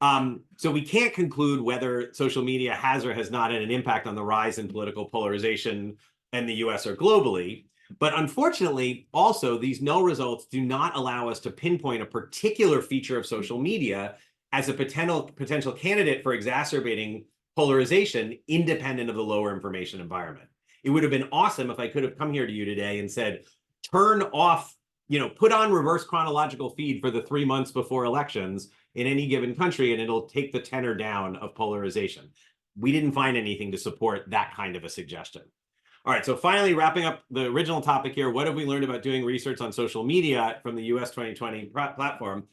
So we can't conclude whether social media has or has not had an impact on the rise in political polarization in the US or globally. But unfortunately, also, these null results do not allow us to pinpoint a particular feature of social media as a potential candidate for exacerbating polarization independent of the lower information environment. It would have been awesome if I could have come here to you today and said, turn off, put on reverse chronological feed for the 3 months before elections in any given country, and it'll take the tenor down of polarization. We didn't find anything to support that kind of a suggestion. All right, so finally wrapping up the original topic here, what have we learned about doing research on social media from the US 2020 platform?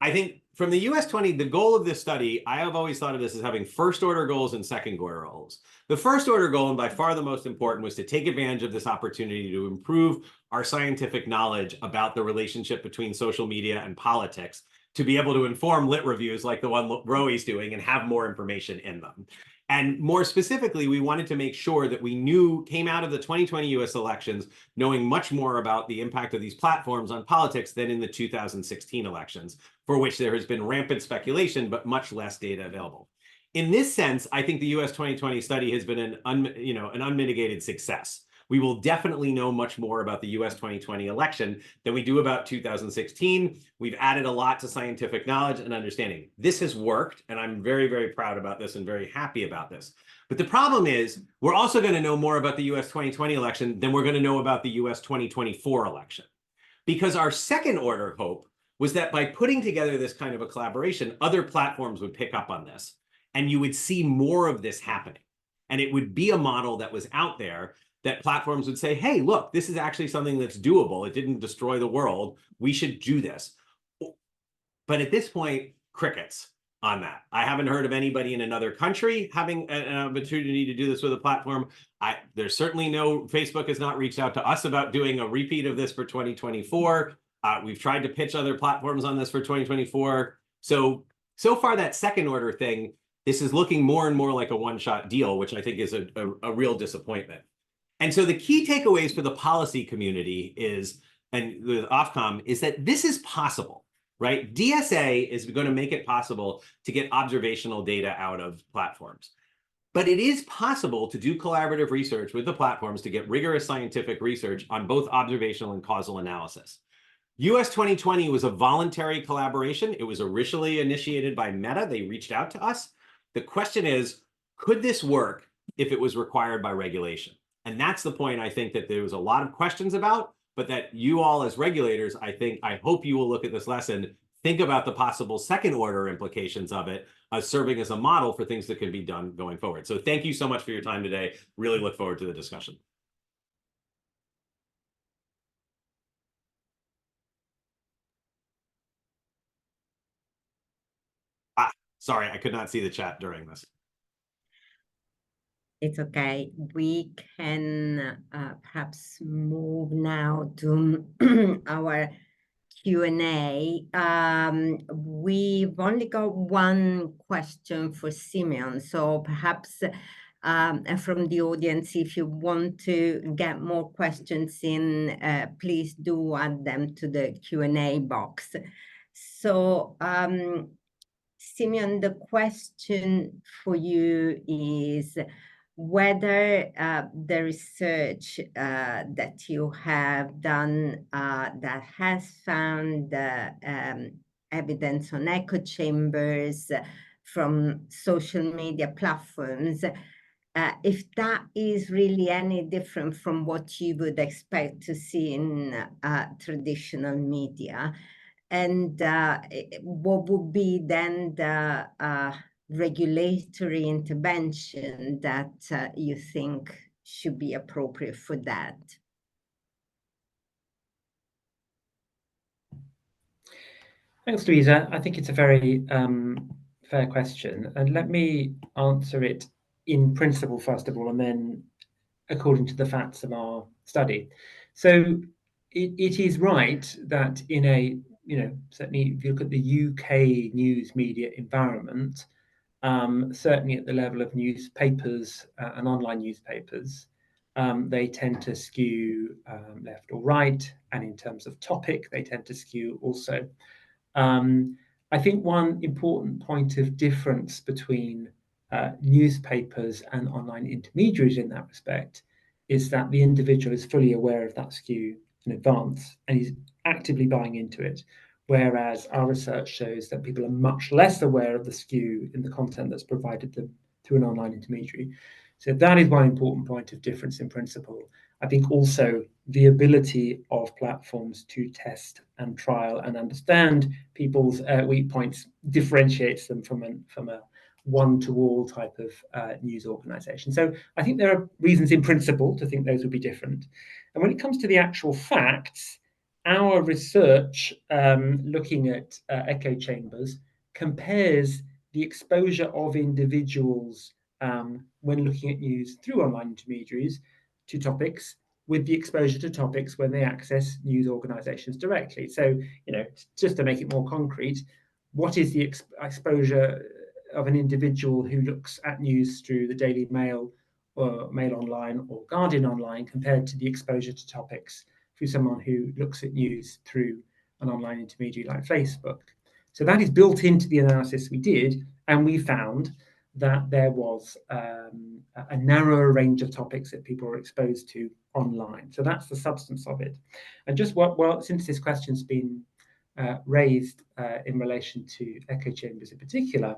I think from the US 20, the goal of this study, I have always thought of this as having first order goals and second order goals. The first order goal, and by far the most important, was to take advantage of this opportunity to improve our scientific knowledge about the relationship between social media and politics, to be able to inform lit reviews like the one Rowie's doing and have more information in them. And more specifically, we wanted to make sure that we came out of the 2020 US elections knowing much more about the impact of these platforms on politics than in the 2016 elections, for which there has been rampant speculation, but much less data available. In this sense, I think the US 2020 study has been an unmitigated success. We will definitely know much more about the US 2020 election than we do about 2016. We've added a lot to scientific knowledge and understanding. This has worked, and I'm very, very proud about this and very happy about this. But the problem is, we're also going to know more about the US 2020 election than we're going to know about the US 2024 election. Because our second order hope was that by putting together this kind of a collaboration, other platforms would pick up on this, and you would see more of this happening. And it would be a model that was out there that platforms would say, hey, look, this is actually something that's doable. It didn't destroy the world. We should do this. But at this point, crickets on that. I haven't heard of anybody in another country having an opportunity to do this with a platform. There's certainly Facebook has not reached out to us about doing a repeat of this for 2024. We've tried to pitch other platforms on this for 2024. So far that second order thing, this is looking more and more like a one-shot deal, which I think is a real disappointment. And so the key takeaways for the policy community is, and with Ofcom, is that this is possible, right? DSA is going to make it possible to get observational data out of platforms. But it is possible to do collaborative research with the platforms to get rigorous scientific research on both observational and causal analysis. US 2020 was a voluntary collaboration. It was originally initiated by Meta. They reached out to us. The question is, could this work if it was required by regulation? And that's the point I think that there was a lot of questions about, but that you all as regulators, I hope you will look at this lesson, think about the possible second order implications of it as serving as a model for things that can be done going forward. So thank you so much for your time today. Really look forward to the discussion. Sorry, I could not see the chat during this. It's okay. We can perhaps move now to our Q&A. We've only got one question for Simeon, so perhaps from the audience, if you want to get more questions in, please do add them to the Q&A box. So, Simeon, the question for you is whether the research that you have done that has found evidence on echo chambers from social media platforms, if that is really any different from what you would expect to see in traditional media. And what would be then the regulatory intervention that you think should be appropriate for that? Thanks, Luisa. I think it's a very fair question. And let me answer it in principle, first of all, and then according to the facts of our study. So it is right that in a, certainly if you look at the UK news media environment, certainly at the level of newspapers and online newspapers, they tend to skew left or right, and in terms of topic, they tend to skew also. I think one important point of difference between newspapers and online intermediaries in that respect is that the individual is fully aware of that skew in advance and is actively buying into it, whereas our research shows that people are much less aware of the skew in the content that's provided them through an online intermediary. So that is one important point of difference in principle. I think also the ability of platforms to test and trial and understand people's weak points differentiates them from a one-to-all type of news organization. So I think there are reasons in principle to think those would be different. And when it comes to the actual facts, our research looking at echo chambers compares the exposure of individuals when looking at news through online intermediaries to topics with the exposure to topics when they access news organizations directly. So, just to make it more concrete, what is the exposure of an individual who looks at news through the Daily Mail or Mail Online or Guardian Online compared to the exposure to topics through someone who looks at news through an online intermediary like Facebook? So that is built into the analysis we did, and we found that there was a narrower range of topics that people were exposed to online. So that's the substance of it. And just since this question's been raised in relation to echo chambers in particular,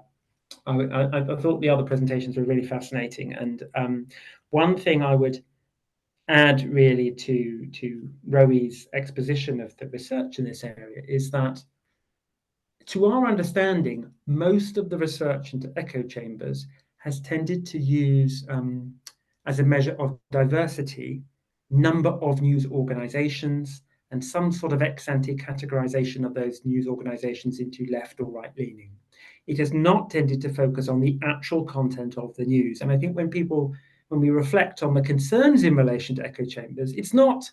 I thought the other presentations were really fascinating. And one thing I would add really to Rowi's exposition of the research in this area is that, to our understanding, most of the research into echo chambers has tended to use, as a measure of diversity, number of news organizations and some sort of ex-ante categorization of those news organizations into left or right-leaning. It has not tended to focus on the actual content of the news. And I think when we reflect on the concerns in relation to echo chambers, it's not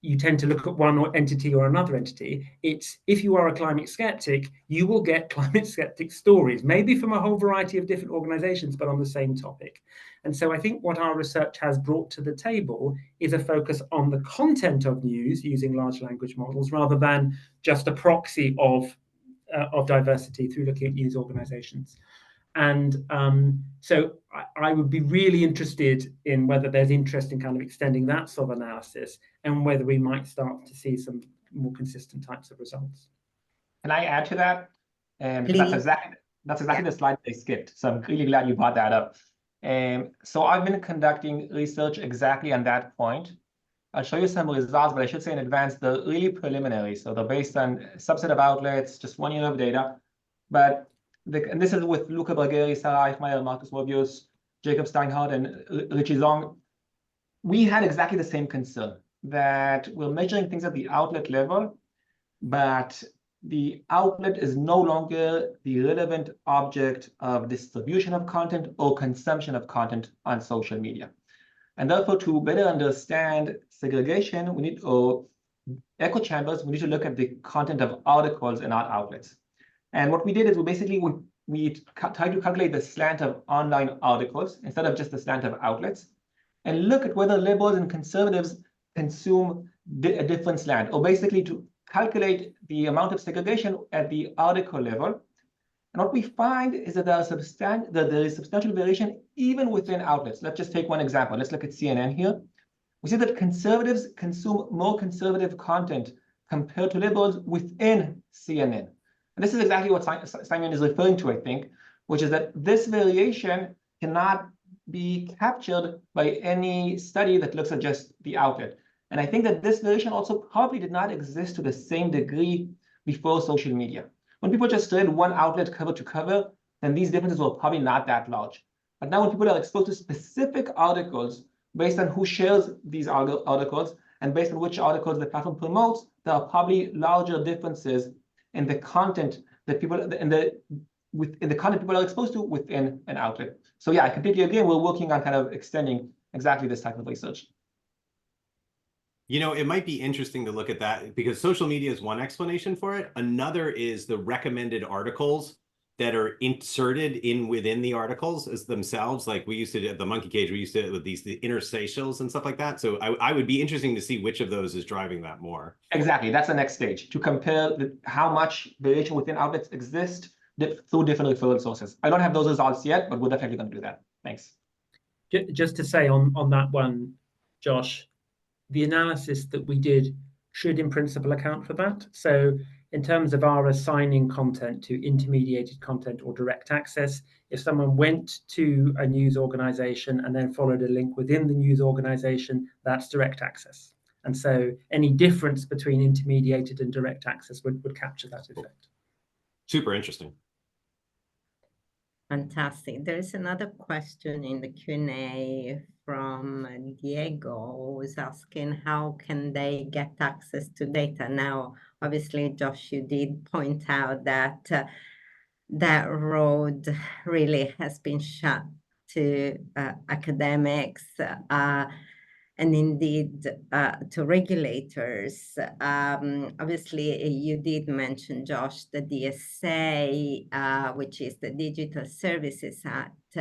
you tend to look at one entity or another entity. It's if you are a climate skeptic, you will get climate skeptic stories, maybe from a whole variety of different organizations, but on the same topic. And so I think what our research has brought to the table is a focus on the content of news using large language models rather than just a proxy of diversity through looking at news organizations. And so I would be really interested in whether there's interest in kind of extending that sort of analysis and whether we might start to see some more consistent types of results. Can I add to that? Please. That's exactly the slide they skipped. So I'm really glad you brought that up. So I've been conducting research exactly on that point. I'll show you some results, but I should say in advance, they're really preliminary. So they're based on a subset of outlets, just 1 year of data. But and this is with Luca Bragheri, Sarah Eichmeier, Marcus Mobius, Jacob Steinhardt, and Richie Zong. We had exactly the same concern, that we're measuring things at the outlet level, but the outlet is no longer the relevant object of distribution of content or consumption of content on social media. And therefore, to better understand segregation, we need, or echo chambers, we need to look at the content of articles in our outlets. And what we did is we tried to calculate the slant of online articles instead of just the slant of outlets, and look at whether liberals and conservatives consume a different slant, or basically to calculate the amount of segregation at the article level. And what we find is that there is substantial variation even within outlets. Let's just take one example. Let's look at CNN here. We see that conservatives consume more conservative content compared to liberals within CNN. And this is exactly what Simeon is referring to, I think, which is that this variation cannot be captured by any study that looks at just the outlet. And I think that this variation also probably did not exist to the same degree before social media. When people just read one outlet cover to cover, then these differences were probably not that large. But now when people are exposed to specific articles based on who shares these articles and based on which articles the platform promotes, there are probably larger differences in the content that people in the content people are exposed to within an outlet. So yeah, I completely agree. We're working on kind of extending exactly this type of research. You know, it might be interesting to look at that because social media is one explanation for it. Another is the recommended articles that are inserted within the articles as themselves. Like we used to do at the Monkey Cage, we used to with the interstitials and stuff like that. So I would be interesting to see which of those is driving that more. Exactly. That's the next stage, to compare how much variation within outlets exist through different referral sources. I don't have those results yet, but we're definitely going to do that. Thanks. Just to say on that one, Josh, the analysis that we did should in principle account for that. So in terms of our assigning content to intermediated content or direct access, if someone went to a news organization and then followed a link within the news organization, that's direct access. And so any difference between intermediated and direct access would capture that effect. Super interesting. Fantastic. There's another question in the Q&A from Diego, who's asking how can they get access to data? Now, obviously, Josh, you did point out that that road really has been shut to academics and indeed to regulators. Obviously, you did mention, Josh, the DSA, which is the Digital Services Act,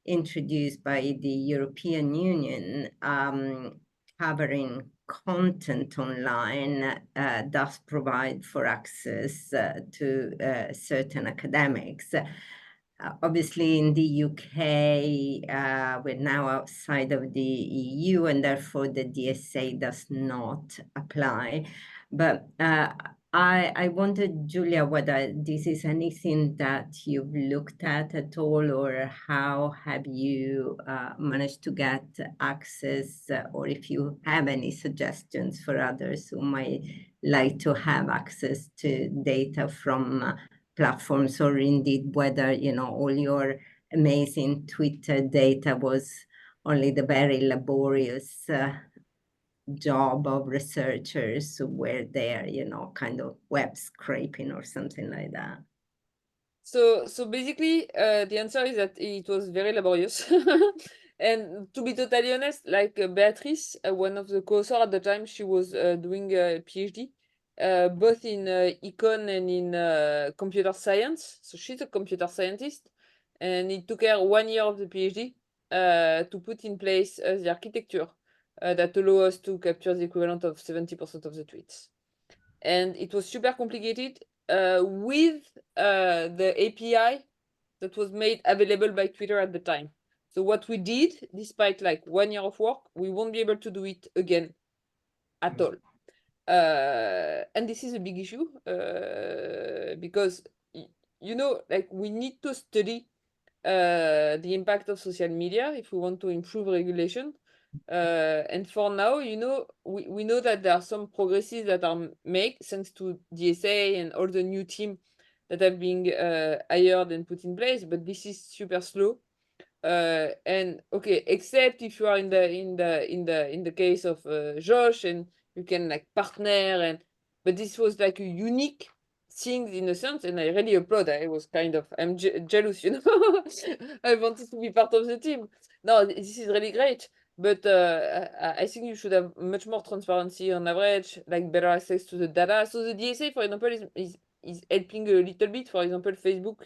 introduced by the European Union, covering content online, does provide for access to certain academics. Obviously, in the UK, we're now outside of the EU, and therefore the DSA does not apply. But I wondered, Julia, whether this is anything that you've looked at all, or how have you managed to get access, or if you have any suggestions for others who might like to have access to data from platforms, or indeed whether, you know, all your amazing Twitter data was only the very laborious job of researchers where they're, you know, kind of web scraping or something like that? So basically, the answer is that it was very laborious. And to be totally honest, like Beatrice, one of the co-authors at the time, she was doing a PhD, both in econ and in computer science. So she's a computer scientist, and it took her 1 year of the PhD to put in place the architecture that allow us to capture the equivalent of 70% of the tweets. And it was super complicated with the API that was made available by Twitter at the time. So what we did, despite like 1 year of work, we won't be able to do it again at all. And this is a big issue because, you know, like we need to study the impact of social media if we want to improve regulation. And for now, you know, we know that there are some progresses that are made thanks to DSA and all the new team that have been hired and put in place, but this is super slow. And okay, except if you are in the case of Josh and you can like partner but this was like a unique thing in a sense, and I really applaud. I was kind of jealous, you know. I wanted to be part of the team. No, this is really great, but I think you should have much more transparency on average, like better access to the data. So the DSA, for example, is helping a little bit. For example, Facebook.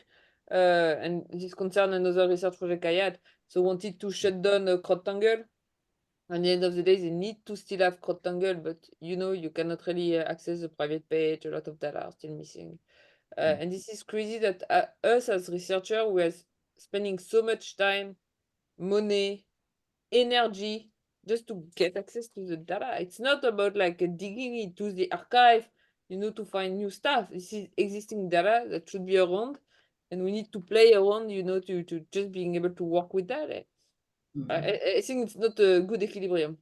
And this concerned another research project I had. So wanted to shut down a CrowdTangle. At the end of the day, they need to still have CrowdTangle, but you know, you cannot really access the private page. A lot of data are still missing. And this is crazy that us as researchers, we are spending so much time, money, energy just to get access to the data. It's not about like digging into the archive, you know, to find new stuff. This is existing data that should be around, and we need to play around, you know, to just being able to work with that. I think it's not a good equilibrium.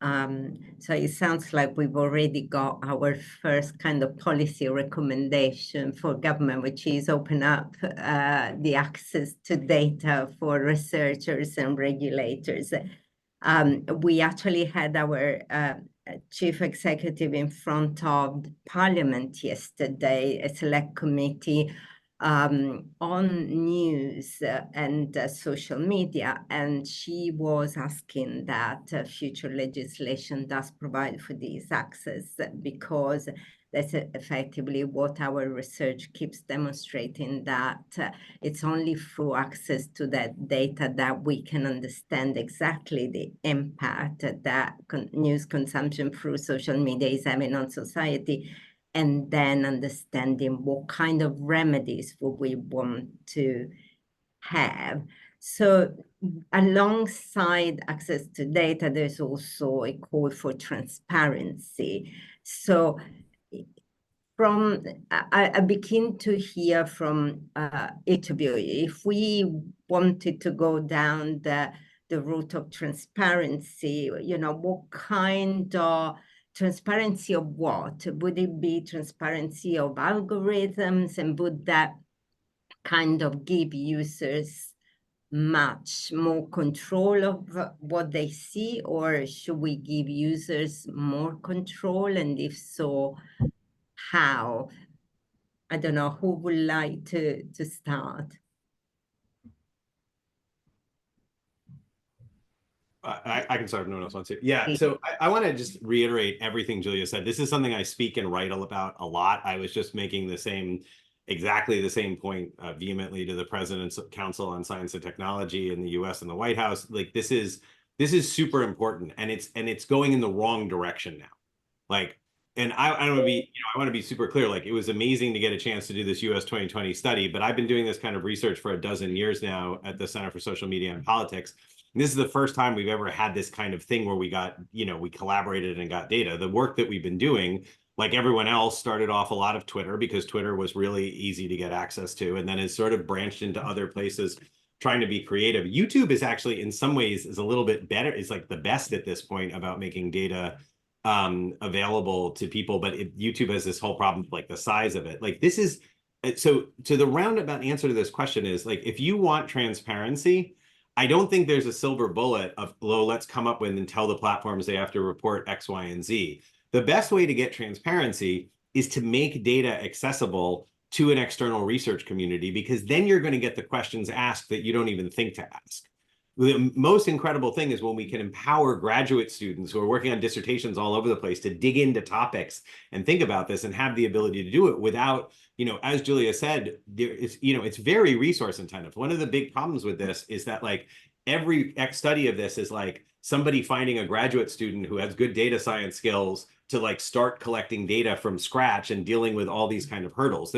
So it sounds like we've already got our first kind of policy recommendation for government, which is open up the access to data for researchers and regulators. We actually had our chief executive in front of Parliament yesterday, a select committee on news and social media, and she was asking that future legislation does provide for this access, because that's effectively what our research keeps demonstrating, that it's only through access to that data that we can understand exactly the impact that news consumption through social media is having on society, and then understanding what kind of remedies would we want to have. So alongside access to data, there's also a call for transparency. So I begin to hear from each of you, if we wanted to go down the route of transparency, you know, what kind of transparency of what? Would it be transparency of algorithms, and would that kind of give users much more control of what they see, or should we give users more control? And if so, how? I don't know, who would like to start? I can start if no one else wants to. Yeah, so I want to just reiterate everything Julia said. This is something I speak and write about a lot. I was just making exactly the same point vehemently to the President's Council on Science and Technology in the US and the White House. Like, this is super important, and it's going in the wrong direction now. Like, and I want to be, I want to be super clear. Like, it was amazing to get a chance to do this US 2020 study, but I've been doing this kind of research for 12 years now at the Center for Social Media and Politics. And this is the first time we've ever had this kind of thing where we got, we collaborated and got data. The work that we've been doing, like everyone else, started off a lot of Twitter, because Twitter was really easy to get access to, and then has sort of branched into other places trying to be creative. YouTube is actually, in some ways, is a little bit better. It's like the best at this point about making data available to people, but YouTube has this whole problem, like the size of it. Like, this is, so the roundabout answer to this question is, like, if you want transparency, I don't think there's a silver bullet of, oh, let's come up with and tell the platforms they have to report X, Y, and Z. The best way to get transparency is to make data accessible to an external research community, because then you're going to get the questions asked that you don't even think to ask. The most incredible thing is when we can empower graduate students who are working on dissertations all over the place to dig into topics and think about this and have the ability to do it without, as Julia said, it's very resource intensive. One of the big problems with this is that like every study of this is like somebody finding a graduate student who has good data science skills to like start collecting data from scratch and dealing with all these kind of hurdles.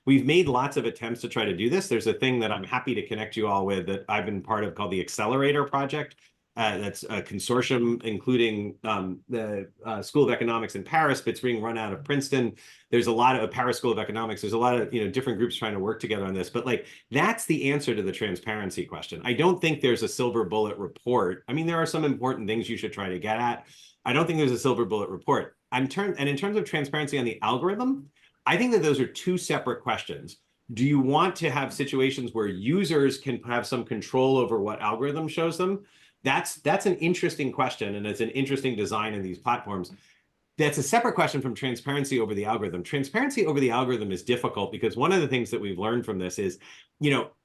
We've made lots of attempts to try to do this. There's a thing that I'm happy to connect you all with that I've been part of called the Accelerator Project. That's a consortium including the School of Economics in Paris, but it's being run out of Princeton. There's a lot of Paris School of Economics. There's a lot of different groups trying to work together on this. But like that's the answer to the transparency question. I don't think there's a silver bullet report. I mean, there are some important things you should try to get at. I don't think there's a silver bullet report. And in terms of transparency on the algorithm, I think that those are two separate questions. Do you want to have situations where users can have some control over what algorithm shows them? That's an interesting question, and it's an interesting design in these platforms. That's a separate question from transparency over the algorithm. Transparency over the algorithm is difficult because one of the things that we've learned from this is,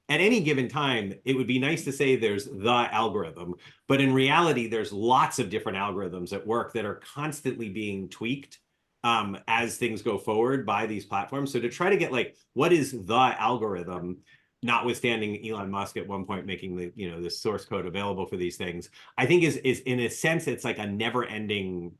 at any given time, it would be nice to say there's the algorithm, but in reality, there's lots of different algorithms at work that are constantly being tweaked as things go forward by these platforms. So to try to get like, what is the algorithm, notwithstanding Elon Musk at one point making the source code available for these things, I think is in a sense, it's like a never-ending.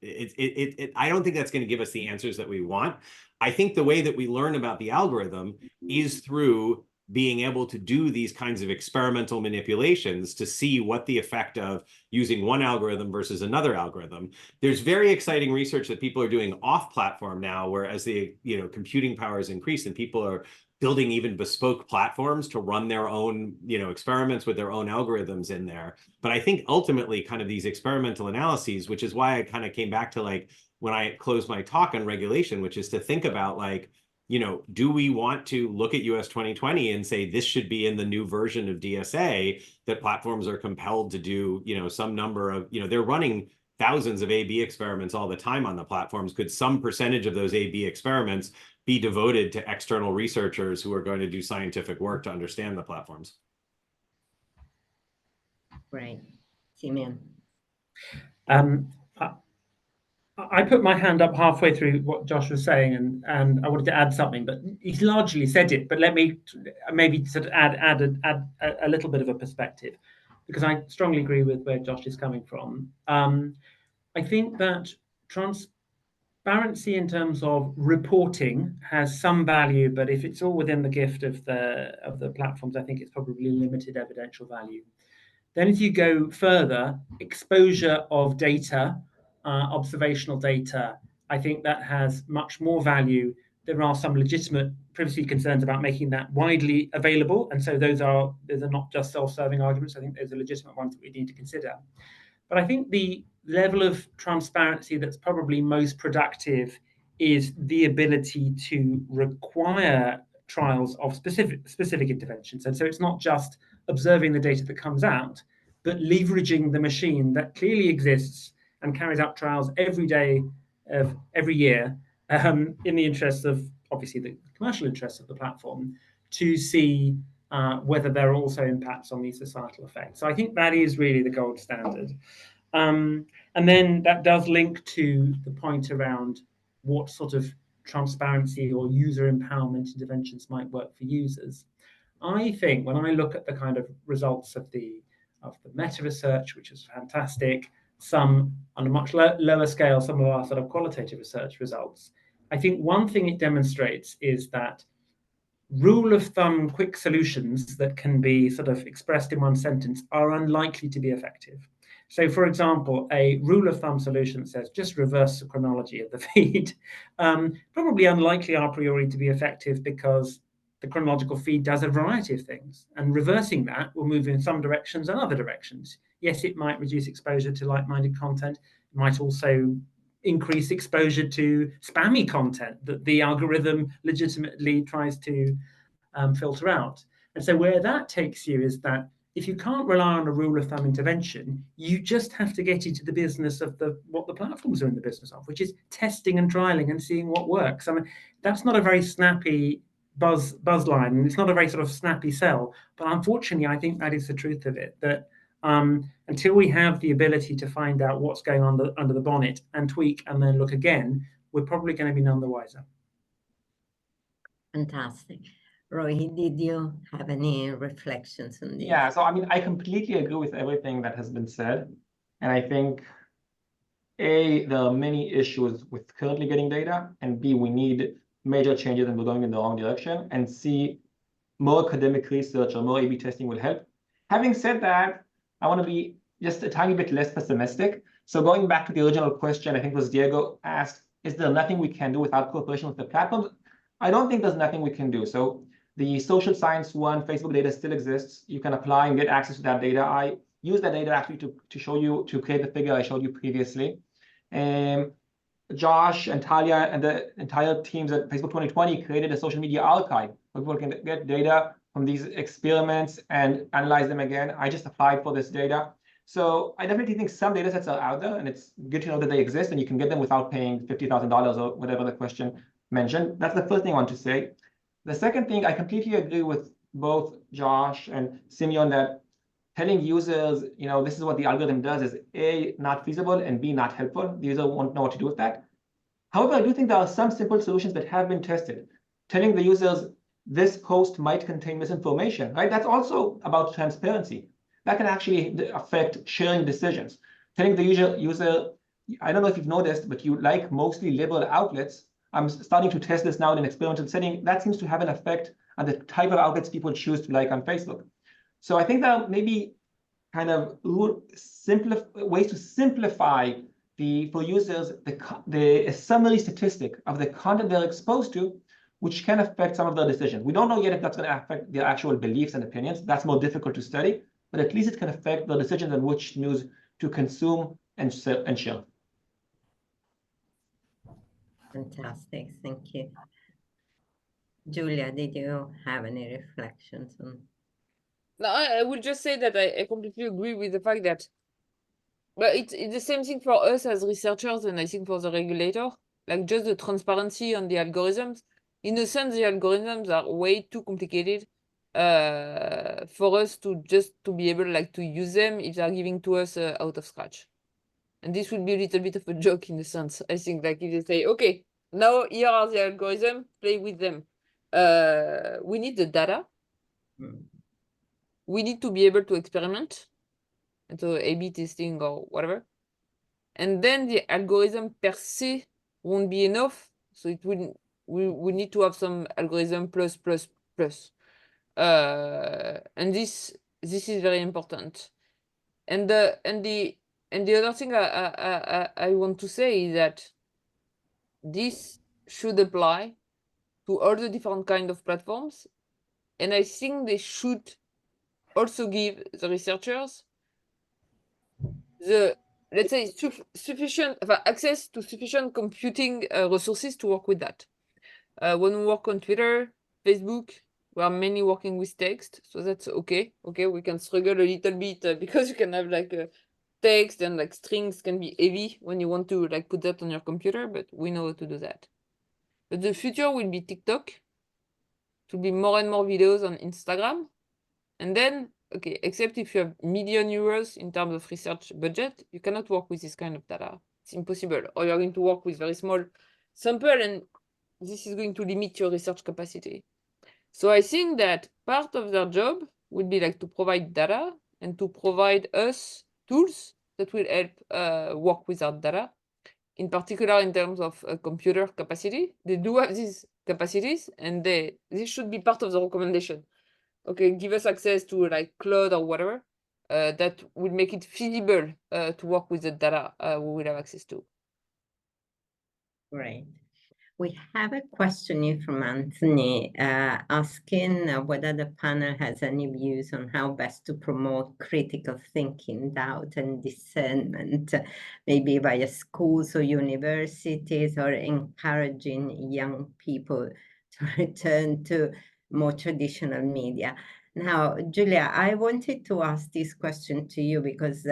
I don't think that's going to give us the answers that we want. I think the way that we learn about the algorithm is through being able to do these kinds of experimental manipulations to see what the effect of using one algorithm versus another algorithm. There's very exciting research that people are doing off-platform now, where as the computing power is increased and people are building even bespoke platforms to run their own experiments with their own algorithms in there. But I think ultimately kind of these experimental analyses, which is why I kind of came back to like when I closed my talk on regulation, which is to think about like, do we want to look at US 2020 and say this should be in the new version of DSA, that platforms are compelled to do, some number of, they're running thousands of A/B experiments all the time on the platforms. Could some percentage of those A/B experiments be devoted to external researchers who are going to do scientific work to understand the platforms? Right. Simeon. I put my hand up halfway through what Josh was saying, and I wanted to add something, but he's largely said it. But let me maybe sort of add a little bit of a perspective, because I strongly agree with where Josh is coming from. I think that transparency in terms of reporting has some value, but if it's all within the gift of the platforms, I think it's probably limited evidential value. Then if you go further, exposure of data, observational data, I think that has much more value. There are some legitimate privacy concerns about making that widely available, and so those are not just self-serving arguments. I think those are legitimate ones that we need to consider. But I think the level of transparency that's probably most productive is the ability to require trials of specific interventions. And so it's not just observing the data that comes out, but leveraging the machine that clearly exists and carries out trials every day of every year in the interests of, obviously, the commercial interests of the platform, to see whether there are also impacts on these societal effects. So I think that is really the gold standard. And then that does link to the point around what sort of transparency or user empowerment interventions might work for users. I think when I look at the kind of results of the meta research, which is fantastic, some on a much lower scale, some of our sort of qualitative research results, I think one thing it demonstrates is that rule of thumb quick solutions that can be sort of expressed in one sentence are unlikely to be effective. So, for example, a rule of thumb solution that says just reverse the chronology of the feed, probably unlikely a priori to be effective, because the chronological feed does a variety of things, and reversing that will move in some directions and other directions. Yes, it might reduce exposure to like-minded content. It might also increase exposure to spammy content that the algorithm legitimately tries to filter out. And so where that takes you is that if you can't rely on a rule of thumb intervention, you just have to get into the business of what the platforms are in the business of, which is testing and trialing and seeing what works. I mean, that's not a very snappy buzz line, and it's not a very sort of snappy sell. But unfortunately, I think that is the truth of it, that until we have the ability to find out what's going on under the bonnet and tweak and then look again, we're probably going to be none the wiser. Fantastic. Roy, did you have any reflections on this? Yeah, so I mean, I completely agree with everything that has been said. And I think, A, there are many issues with currently getting data, and B, we need major changes and we're going in the wrong direction, and C, more academic research or more A/B testing will help. Having said that, I want to be just a tiny bit less pessimistic. So going back to the original question, I think it was Diego asked, is there nothing we can do without cooperation with the platforms? I don't think there's nothing we can do. So the social science one, Facebook data still exists. You can apply and get access to that data. I use that data actually to show you, to create the figure I showed you previously. Josh and Talia and the entire teams at Facebook 2020 created a social media archive where people can get data from these experiments and analyze them again. I just applied for this data. So I definitely think some data sets are out there, and it's good to know that they exist and you can get them without paying $50,000 or whatever the question mentioned. That's the first thing I want to say. The second thing, I completely agree with both Josh and Simeon that telling users, you know, this is what the algorithm does is A, not feasible, and B, not helpful. The user won't know what to do with that. However, I do think there are some simple solutions that have been tested. Telling the users this post might contain misinformation, right? That's also about transparency. That can actually affect sharing decisions. Telling the user, I don't know if you've noticed, but you like mostly liberal outlets. I'm starting to test this now in an experimental setting. That seems to have an effect on the type of outlets people choose to like on Facebook. So I think there may be kind of ways to simplify for users the summary statistic of the content they're exposed to, which can affect some of their decisions. We don't know yet if that's going to affect their actual beliefs and opinions. That's more difficult to study, but at least it can affect the decisions on which news to consume and share. Fantastic, thank you. Julia, did you have any reflections on? No, I will just say that I completely agree with the fact that, but it's the same thing for us as researchers, and I think for the regulator, like just the transparency on the algorithms. In a sense, the algorithms are way too complicated for us to be able like to use them if they're giving to us out of scratch. And this would be a little bit of a joke in a sense. I think like if they say, okay, now here are the algorithms, play with them. We need the data. We need to be able to experiment, and so A/B testing or whatever. And then the algorithm per se won't be enough. So it wouldn't. We need to have some algorithm plus. And this is very important. And the other thing I want to say is that this should apply to all the different kind of platforms, and I think they should also give the researchers the, let's say, sufficient access to sufficient computing resources to work with that. When we work on Twitter, Facebook, we are mainly working with text, so that's okay. Okay, we can struggle a little bit because you can have like text and like strings can be heavy when you want to like put that on your computer, but we know how to do that. But the future will be TikTok. It will be more and more videos on Instagram. And then, okay, except if you have €1 million in terms of research budget, you cannot work with this kind of data. It's impossible. Or you're going to work with very small sample, and this is going to limit your research capacity. So I think that part of their job would be like to provide data and to provide us tools that will help work with our data, in particular in terms of computer capacity. They do have these capacities, and this should be part of the recommendation. Okay, give us access to like cloud or whatever that will make it feasible to work with the data we will have access to. Great. We have a question here from Anthony asking whether the panel has any views on how best to promote critical thinking, doubt, and discernment, maybe via schools or universities, or encouraging young people to return to more traditional media. Now, Julia, I wanted to ask this question to you because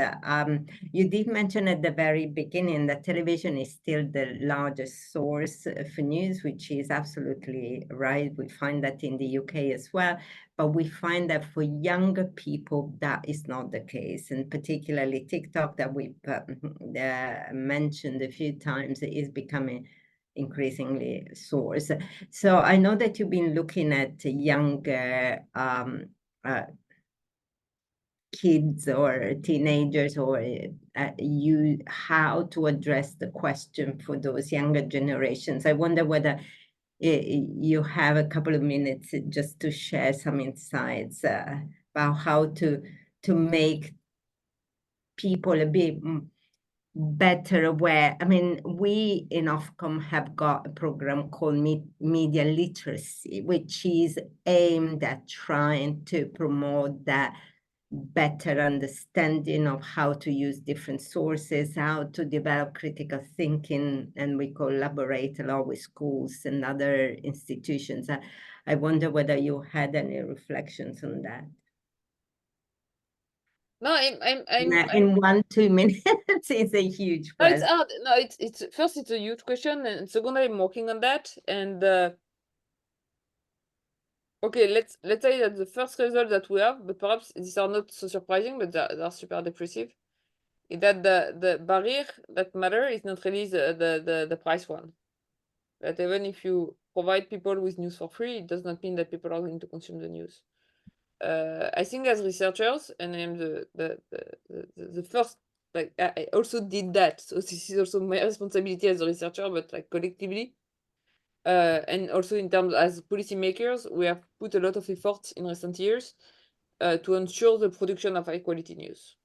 you did mention at the very beginning that television is still the largest source for news, which is absolutely right. We find that in the UK as well, but we find that for younger people, that is not the case. And particularly TikTok that we've mentioned a few times is becoming increasingly source. So I know that you've been looking at younger kids or teenagers, or how to address the question for those younger generations. I wonder whether you have a couple of minutes just to share some insights about how to make people a bit better aware. I mean, we in Ofcom have got a program called Media Literacy, which is aimed at trying to promote that better understanding of how to use different sources, how to develop critical thinking, and we collaborate a lot with schools and other institutions. I wonder whether you had any reflections on that. No, in 1-2 minutes. It's a huge question. It's hard. No, it's first, it's a huge question, and second, I'm working on that. And okay, let's say that the first result that we have, but perhaps these are not so surprising, but they are super depressive, is that the barrier that matter is not really the price one. That even if you provide people with news for free, it does not mean that people are going to consume the news. I think as researchers, and I'm the first, like I also did that, so this is also my responsibility as a researcher, but like collectively, and also in terms as policymakers, we have put a lot of effort in recent years to ensure the production of high quality news.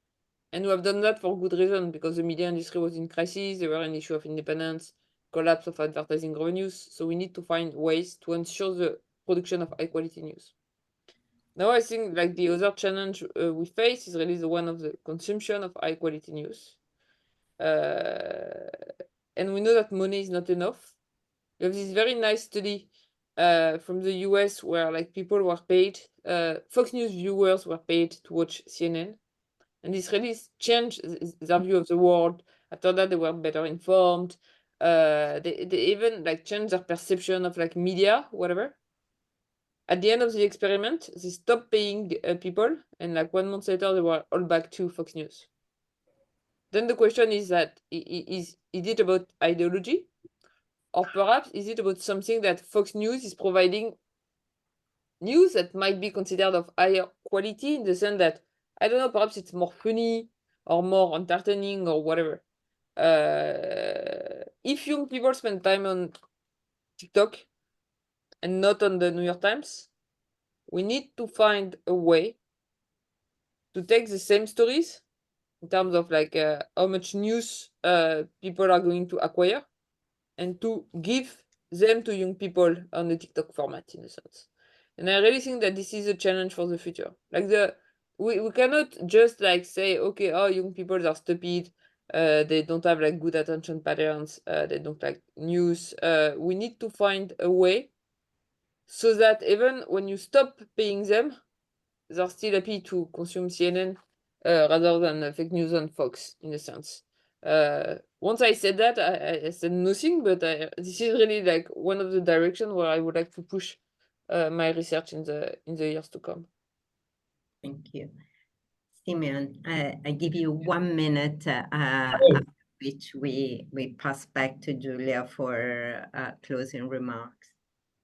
And we have done that for good reason, because the media industry was in crisis, there were an issue of independence, collapse of advertising revenues, so we need to find ways to ensure the production of high quality news. Now I think like the other challenge we face is really the one of the consumption of high quality news. And we know that money is not enough. We have this very nice study from the US where like people were paid, Fox News viewers were paid to watch CNN. And this really changed their view of the world. After that, they were better informed. They even like changed their perception of like media, whatever. At the end of the experiment, they stopped paying people, and like 1 month later, they were all back to Fox News. Then the question is that, is it about ideology? Or perhaps is it about something that Fox News is providing news that might be considered of higher quality, in the sense that, I don't know, perhaps it's more funny or more entertaining or whatever. If young people spend time on TikTok and not on the New York Times, we need to find a way to take the same stories in terms of like how much news people are going to acquire, and to give them to young people on the TikTok format, in a sense. And I really think that this is a challenge for the future. Like we cannot just like say, okay, oh, young people are stupid, they don't have like good attention patterns, they don't like news. We need to find a way so that even when you stop paying them, they're still happy to consume CNN rather than fake news on Fox, in a sense. Once I said that, I said nothing, but this is really like one of the directions where I would like to push my research in the years to come. Thank you. Simeon, I give you 1 minute, which we pass back to Julia for closing remarks.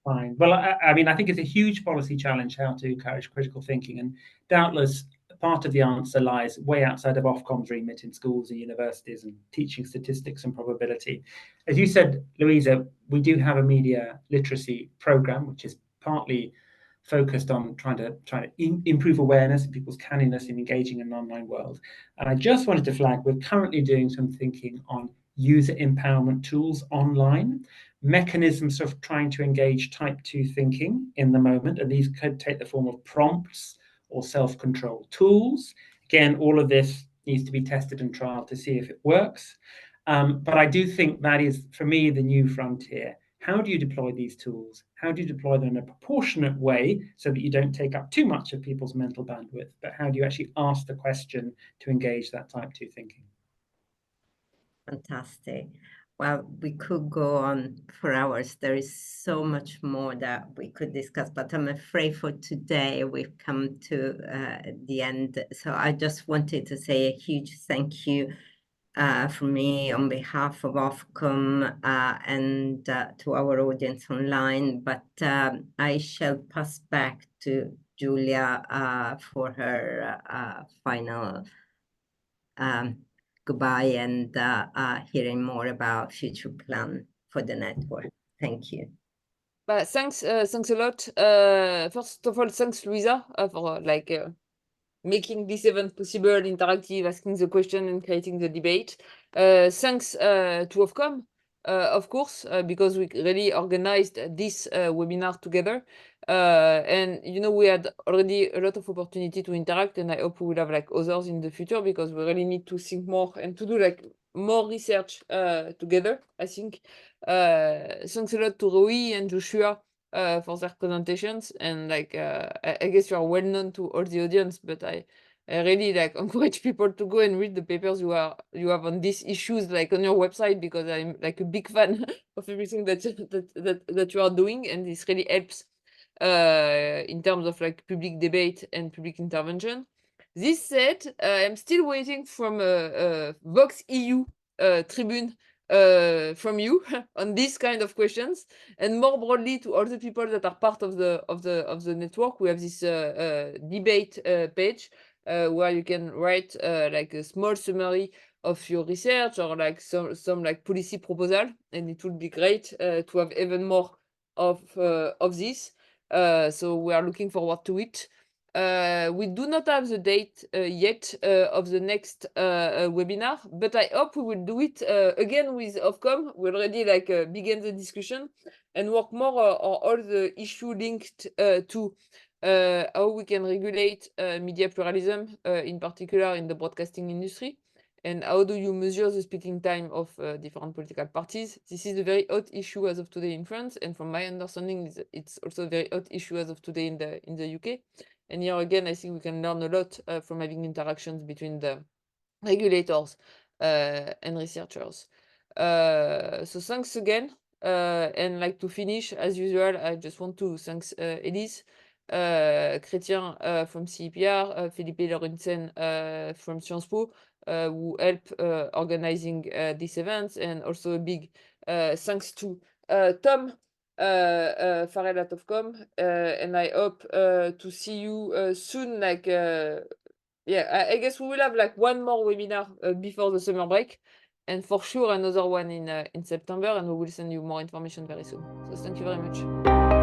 Fine. Well, I mean, I think it's a huge policy challenge how to encourage critical thinking, and doubtless part of the answer lies way outside of Ofcom's remit in schools and universities and teaching statistics and probability. As you said, Luisa, we do have a media literacy program, which is partly focused on trying to improve awareness of people's canniness in engaging in an online world. And I just wanted to flag, we're currently doing some thinking on user empowerment tools online, mechanisms of trying to engage type 2 thinking in the moment, and these could take the form of prompts or self-control tools. Again, all of this needs to be tested and trialed to see if it works. But I do think that is, for me, the new frontier. How do you deploy these tools? how do you deploy them in a proportionate way so that you don't take up too much of people's mental bandwidth, but how do you actually ask the question to engage that type 2 thinking? Fantastic. Well, we could go on for hours. There is so much more that we could discuss, but I'm afraid for today we've come to the end. So I just wanted to say a huge thank you from me on behalf of Ofcom and to our audience online. But I shall pass back to Julia for her final goodbye and hearing more about future plan for the network. Thank you. Thanks a lot. First of all, thanks Luisa for making this event possible, interactive, asking the question and creating the debate. Thanks to Ofcom, of course, because we really organized this webinar together. And we had already a lot of opportunity to interact, and I hope we will have others in the future, because we really need to think more and to do more research together, I think. Thanks a lot to Roy and Joshua for their presentations, and I guess you are well known to all the audience, but I really encourage people to go and read the papers you have on these issues on your website, because I'm a big fan of everything that you are doing, and this really helps in terms of public debate and public intervention. This said, I'm still waiting from Vox EU Tribune from you on these kind of questions, and more broadly to all the people that are part of the network. We have this debate page where you can write a small summary of your research, or some policy proposal, and it would be great to have even more of this. So we are looking forward to it. We do not have the date yet of the next webinar, but I hope we will do it again with Ofcom. We already begin the discussion and work more on all the issue linked to how we can regulate media pluralism, in particular in the broadcasting industry, and how do you measure the speaking time of different political parties. This is a very hot issue as of today in France, and from my understanding, it's also a very hot issue as of today in the UK. And here again, I think we can learn a lot from having interactions between the regulators and researchers. So thanks again. And to finish, as usual, I just want to thank Elise, Chrétien from CEPR, Felipe Lorenzen from Sciences Po, who help organizing these events, and also a big thanks to Tom Farrell at Ofcom, and I hope to see you soon. Yeah, I guess we will have one more webinar before the summer break, and for sure another one in September, and we will send you more information very soon. So thank you very much.